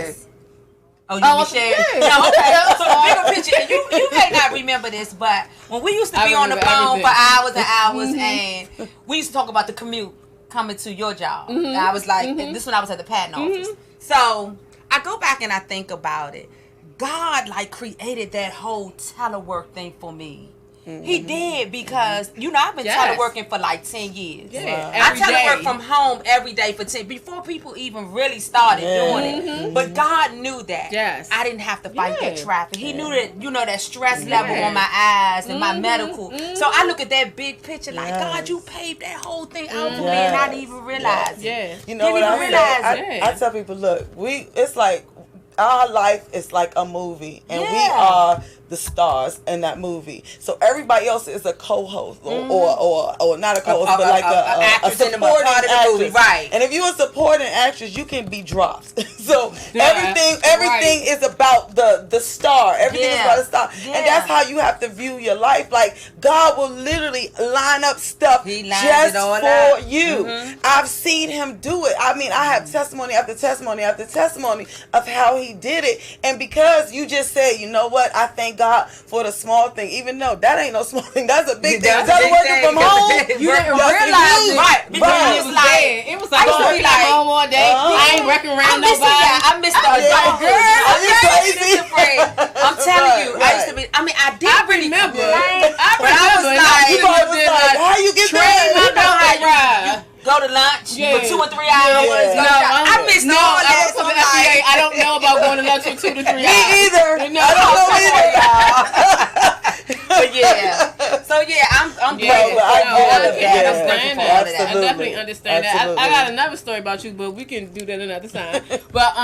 Oh, you can share? yeah. No, okay. So the bigger picture, you may not remember this, but when we used to be on the phone for hours and hours, and we used to talk about the commute coming to your job. And I was like, this when I was at the patent office. So I go back and I think about it. God like created that whole telework thing for me. He did, because I've been teleworking for like 10 years. I telework from home every day for 10 before people even really started doing it. But God knew that. I didn't have to fight that traffic. He knew that that stress level on my eyes and my medical. So I look at that big picture like, God, you paved that whole thing out for me, and I didn't even realize it. You know what I tell people, look, it's like our life is like a movie, and we are the stars in that movie. So everybody else is a co-host or not a co-host, but like a supporting actress. Right. And if you're a supporting actress, you can be dropped. So everything is about the star. Everything is about the star. And that's how you have to view your life. Like, God will literally line up stuff just for you. I've seen him do it. I mean, I have testimony after testimony after testimony of how he did it. And because you just said, you know what, I thank God for the small thing, even though that ain't no small thing, that's a big thing. Teleworking from home, you didn't realize it. Right. Because it was like, I used to be like home all day. I ain't working around nobody. I missed the adult girl. Are you crazy? I'm telling you, I used to be. I mean, I did remember. But I was like, you was like, how you get there? Go to lunch for 2 or 3 hours. I missed all that. I don't know about going to lunch for 2 to 3 hours. Me either. No, I don't know either. But so I'm grateful I definitely understand that. I got another story about you, but we can do that another time. But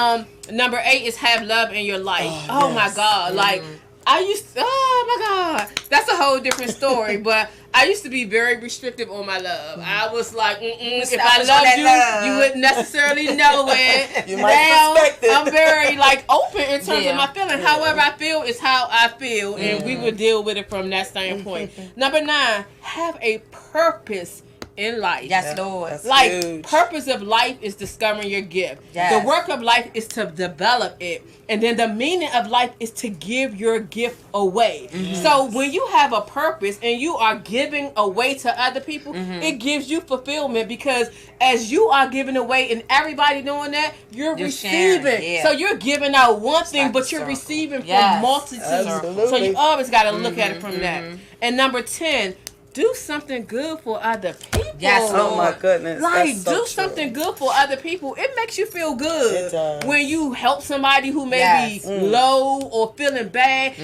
number 8 is have love in your life. Oh my God, like. Oh my God, that's a whole different story. But I used to be very restrictive on my love. I was like, if I loved you, you wouldn't necessarily know it. You might suspect it. I'm very like open in terms of my feeling. However I feel is how I feel, and we would deal with it from that standpoint. Number 9, have a purpose in life. Yes, Lord. That's like huge. Purpose of life is discovering your gift. Yes. The work of life is to develop it, and then the meaning of life is to give your gift away. So when you have a purpose and you are giving away to other people, it gives you fulfillment, because as you are giving away and everybody doing that, you're receiving. So you're giving out one thing, but you're receiving from multitudes. Absolutely. So you always got to look at it from that. And number 10, do something good for other people. Yes, oh my goodness. Like, so do something good for other people. It makes you feel good. It does. When you help somebody who may be low or feeling bad.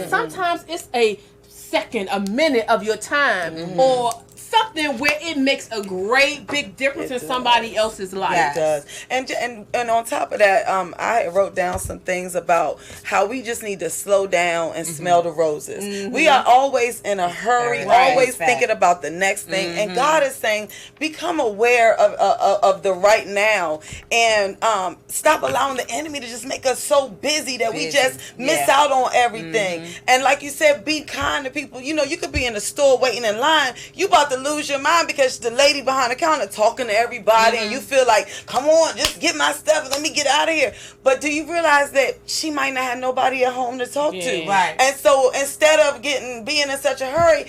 Sometimes it's a second, a minute of your time, or something where it makes a great big difference in somebody else's life. It does. And on top of that, I wrote down some things about how we just need to slow down and smell the roses. We are always in a hurry, always thinking about the next thing. And God is saying, become aware of the right now, and stop allowing the enemy to just make us so busy that we just miss out on everything. And like you said, be kind to people. You know, you could be in the store waiting in line. You about to lose lose your mind because the lady behind the counter talking to everybody, and you feel like, come on, just get my stuff and let me get out of here. But do you realize that she might not have nobody at home to talk to? Right. And so instead of being in such a hurry,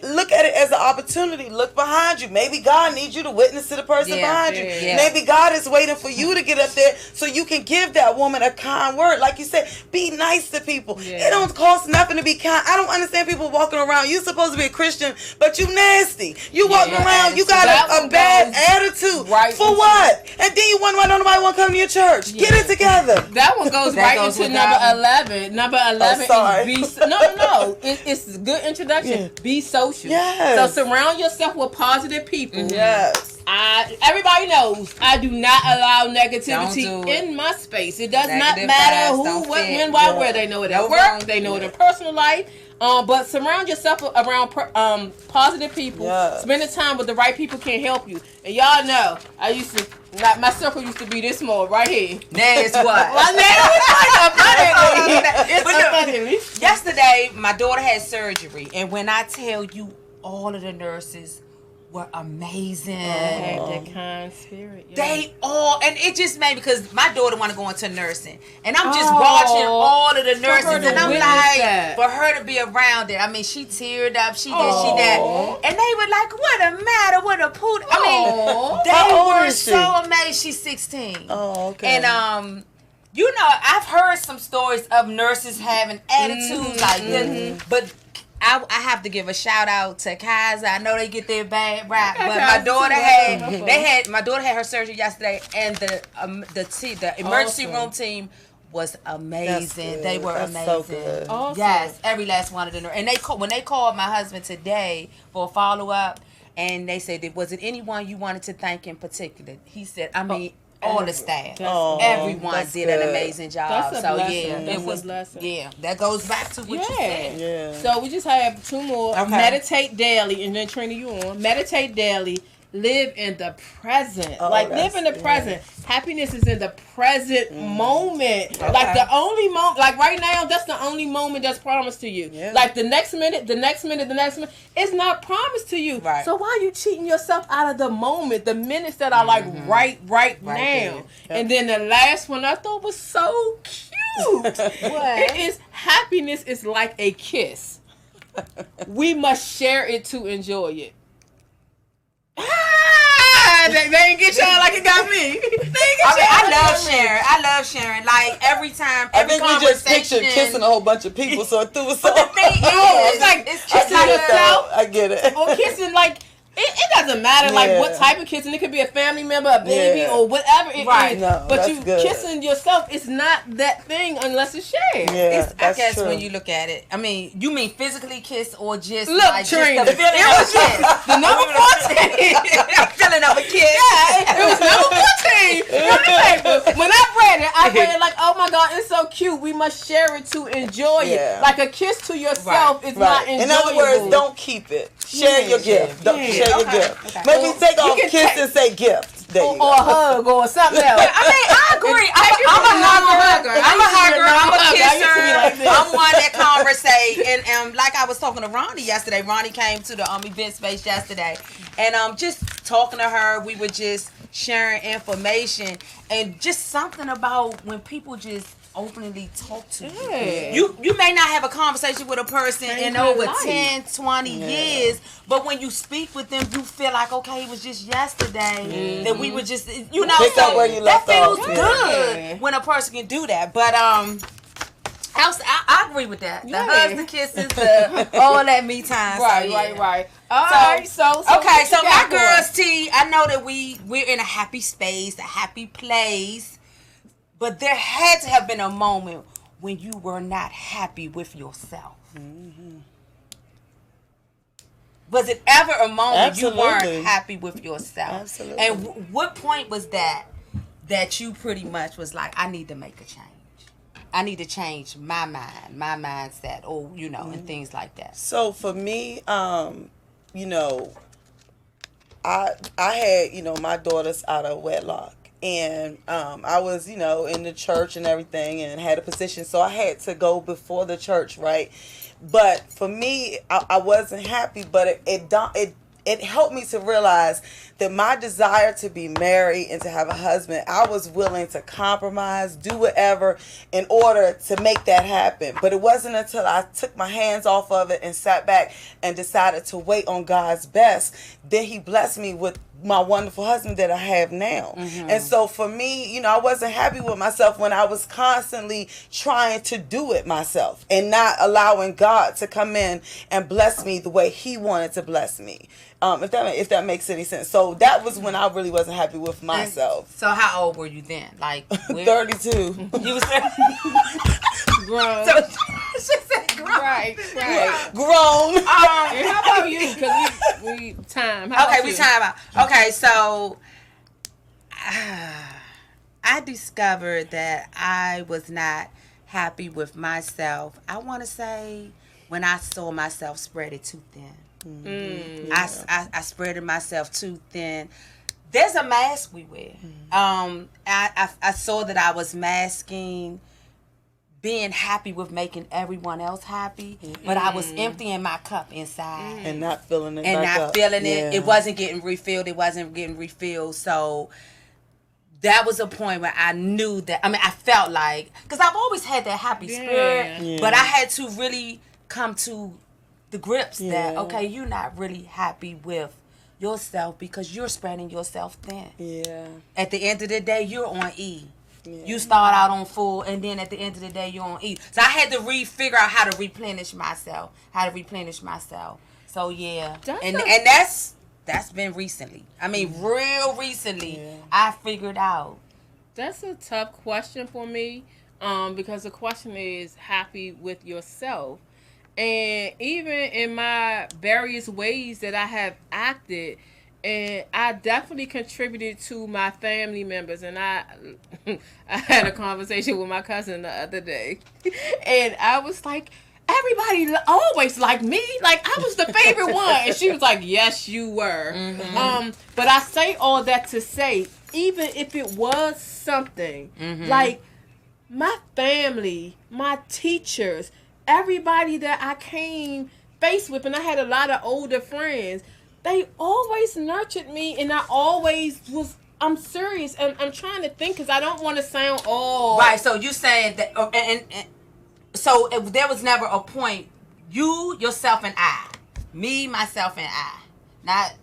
look at it as an opportunity. Look behind you. Maybe God needs you to witness to the person behind you. Maybe God is waiting for you to get up there so you can give that woman a kind word. Like you said, be nice to people. It don't cost nothing to be kind. I don't understand people walking around. You're supposed to be a Christian, but you nasty. You walking around, you got a bad attitude. Right. For what? And then you wonder why nobody want to come to your church. Get it together. That one goes into number 11. Number 11 is be no. It's a good introduction. Be social. Yes. So surround yourself with positive people. Yes. Everybody knows I do not allow negativity in my space. It does not matter who, what, when, why, where. They know it at work. They know it in personal life. But surround yourself around positive people. Yes. Spending time with the right people can help you. And y'all know, my circle used to be this small right here. Now it's what? My name is abundantly. Yesterday, my daughter had surgery, and when I tell you, all of the nurses were amazing. That kind spirit. They all, and it just made, because my daughter want to go into nursing, and I'm just watching all of the nurses, and I'm like, for her to be around it. I mean, she teared up, she did, she that, and they were like, "What a matter? What a poot?" I mean, they were so amazed. She's 16. Oh, okay. And you know, I've heard some stories of nurses having attitudes like this, but I have to give a shout out to Kaiser. I know they get their bad rap, but my daughter had her surgery yesterday, and the emergency room team was amazing. They were amazing. So good. Awesome. Yes, every last one of them. And when they called my husband today for a follow up, and they said, "Was it anyone you wanted to thank in particular?" He said, "I mean." All the staff, everyone did an amazing job. That's a so blessing. yeah, That's it was a blessing. Yeah, that goes back to what you said. Yeah. So we just have 2 more. Okay. Meditate daily, and then Trina, you on. Meditate daily. Live in the present. Live in the present. Happiness is in the present moment. Okay. Like the only moment, like right now, that's the only moment that's promised to you. Yeah. Like the next minute, it's not promised to you. Right. So why are you cheating yourself out of the moment, the minutes that are like right now? Yep. And then the last one I thought was so cute. It is happiness is like a kiss. We must share it to enjoy it. They ain't get y'all like it got me. I love sharing. Like every time, I every think we just conversation. pictured kissing a whole bunch of people, so it threw us off. The thing is, it's like it's kissing like yourself. I get it. Or kissing like it doesn't matter like what type of kissing. It could be a family member, a baby, or whatever it is. No, but that's you good. kissing yourself, it's not that thing unless it's shared. Yeah, I guess true. when you look at it, I mean, you mean physically kiss or just Look, like Trina, just the feeling of a kiss? The number 14. Feeling of a kiss. Yeah, it was number 14 on the paper. When I read it like, oh my God, it's so cute. We must share it to enjoy it. Like a kiss to yourself is not enjoyable. In other words, don't keep it. Share your gift. Don't share your gift. Okay. Maybe take off kiss and say gift. There you or a hug or something else. I mean, I agree. I'm a hugger. I'm a kisser. I'm one that conversate. And like I was talking to Ronnie yesterday. Ronnie came to the event space yesterday, and just talking to her, we were just sharing information and just something about when people just openly talk to you. You may not have a conversation with a person in over 10, 20 years, but when you speak with them, you feel like, okay, it was just yesterday that we were just, you know, Pick up where you that left feels off. good when a person can do that. But I agree with that. The hugs, the kisses, all that me time. Right. All right. So Okay, so my girls' tea, I know that we're in a happy space, a happy place. But there had to have been a moment when you were not happy with yourself. Mm-hmm. Was it ever a moment you weren't happy with yourself? Absolutely. And what point was that you pretty much was like, I need to make a change. I need to change my mind, my mindset, or, you know, and things like that. So for me, you know, I had, you know, my daughters out of wedlock. And I was, you know, in the church and everything and had a position. So I had to go before the church, right? But for me, I wasn't happy. But it it helped me to realize that my desire to be married and to have a husband, I was willing to compromise, do whatever in order to make that happen. But it wasn't until I took my hands off of it and sat back and decided to wait on God's best, then he blessed me with my wonderful husband that I have now. And so for me, you know, I wasn't happy with myself when I was constantly trying to do it myself and not allowing God to come in and bless me the way he wanted to bless me. If that makes any sense. So that was when I really wasn't happy with myself. So how old were you then? Like 32. You was Grown. so, she said grown. Right. Grown. And how about you? Because we time. How Okay, about we you? time out. Okay, so I discovered that I was not happy with myself. I want to say when I saw myself spread it too thin. I spreaded myself too thin. There's a mask we wear. I saw that I was masking being happy with making everyone else happy, but I was emptying my cup inside And not feeling it. and back not up. feeling Yeah. it. It wasn't getting refilled. So that was a point where I knew that. I mean, I felt like, because I've always had that happy spirit, Yeah. but I had to really come to the grips that, Yeah. okay, you're not really happy with yourself because you're spreading yourself thin. Yeah. At the end of the day, you're on E. Yeah. You start out on full, and then at the end of the day, you're on E. So I had to figure out how to replenish myself. So yeah, and that's been recently. I mean, real recently, I figured out. That's a tough question for me, because the question is happy with yourself. And even in my various ways that I have acted, and I definitely contributed to my family members. And I had a conversation with my cousin the other day, and I was like, everybody always liked me. Like, I was the favorite one. And she was like, yes, you were. But I say all that to say, even if it was something, like my family, my teachers, everybody that I came face with, and I had a lot of older friends, they always nurtured me, and I always was, I'm serious, and I'm trying to think, because I don't want to sound all... Right, so you saying that, and so there was never a point, you, yourself, and I. Me, myself, and I. Not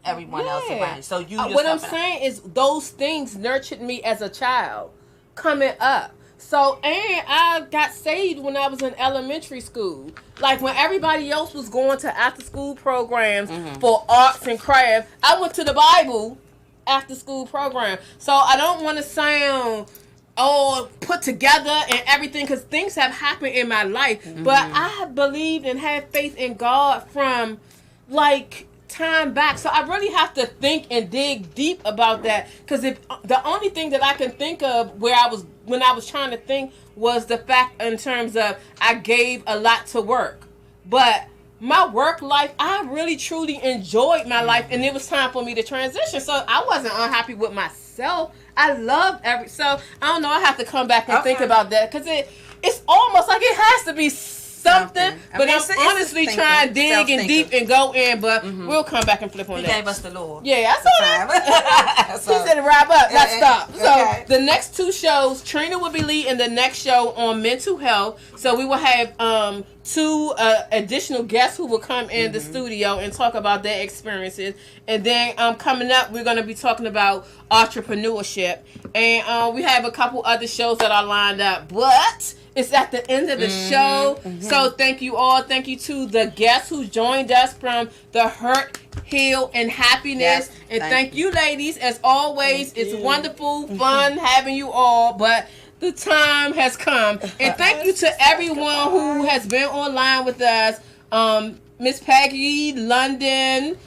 everyone else around you. So you, yourself, what I'm and I. saying is those things nurtured me as a child coming up. So, and I got saved when I was in elementary school. Like, when everybody else was going to after-school programs for arts and crafts, I went to the Bible after-school program. So, I don't want to sound all put together and everything, because things have happened in my life. But I have believed and had faith in God from, like, time back. So I really have to think and dig deep about that, because if the only thing that I can think of when I was trying to think was the fact in terms of I gave a lot to work, but my work life, I really truly enjoyed my life, and it was time for me to transition. So I wasn't unhappy with myself. I loved so I don't know, I have to come back and think about that, because it's almost like it has to be something, but I'm honestly trying to dig and deep and go in, but we'll come back and flip on He that. gave us the Lord. Yeah, I saw that. So, He said wrap up, not stop. So okay. the next two shows, Trina will be leading the next show on mental health. So we will have two additional guests who will come in the studio and talk about their experiences. And then coming up, we're going to be talking about entrepreneurship. And we have a couple other shows that are lined up. But it's at the end of the show. So thank you all. Thank you to the guests who joined us from the Hurt, Heal, and Happiness. Yes, and thank thank you, ladies. As always, it's wonderful, fun having you all. But the time has come. And thank you to everyone who has been online with us. Miss Peggy, London,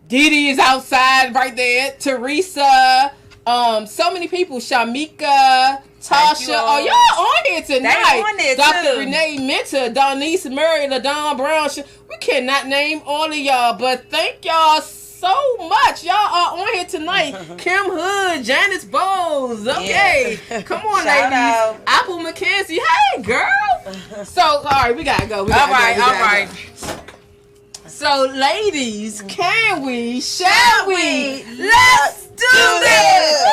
Dee Dee is outside right there, Teresa, so many people, Shamika, Tasha. Oh, y'all on here tonight. on there, Dr. too. Renee Minter, Donnice Murray, LaDon Brown. We cannot name all of y'all, but thank y'all so much. Y'all are on here tonight. Kim Hood, Janice Bowles. Okay. Come on, Shout ladies. out. Apple McKenzie. Hey, girl. So, all right, we got to go. All right. So, ladies, can we? Shall we? Let's do this!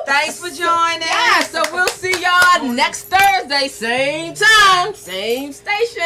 Thanks for joining. Yeah, so we'll see y'all next Thursday, same time, same station.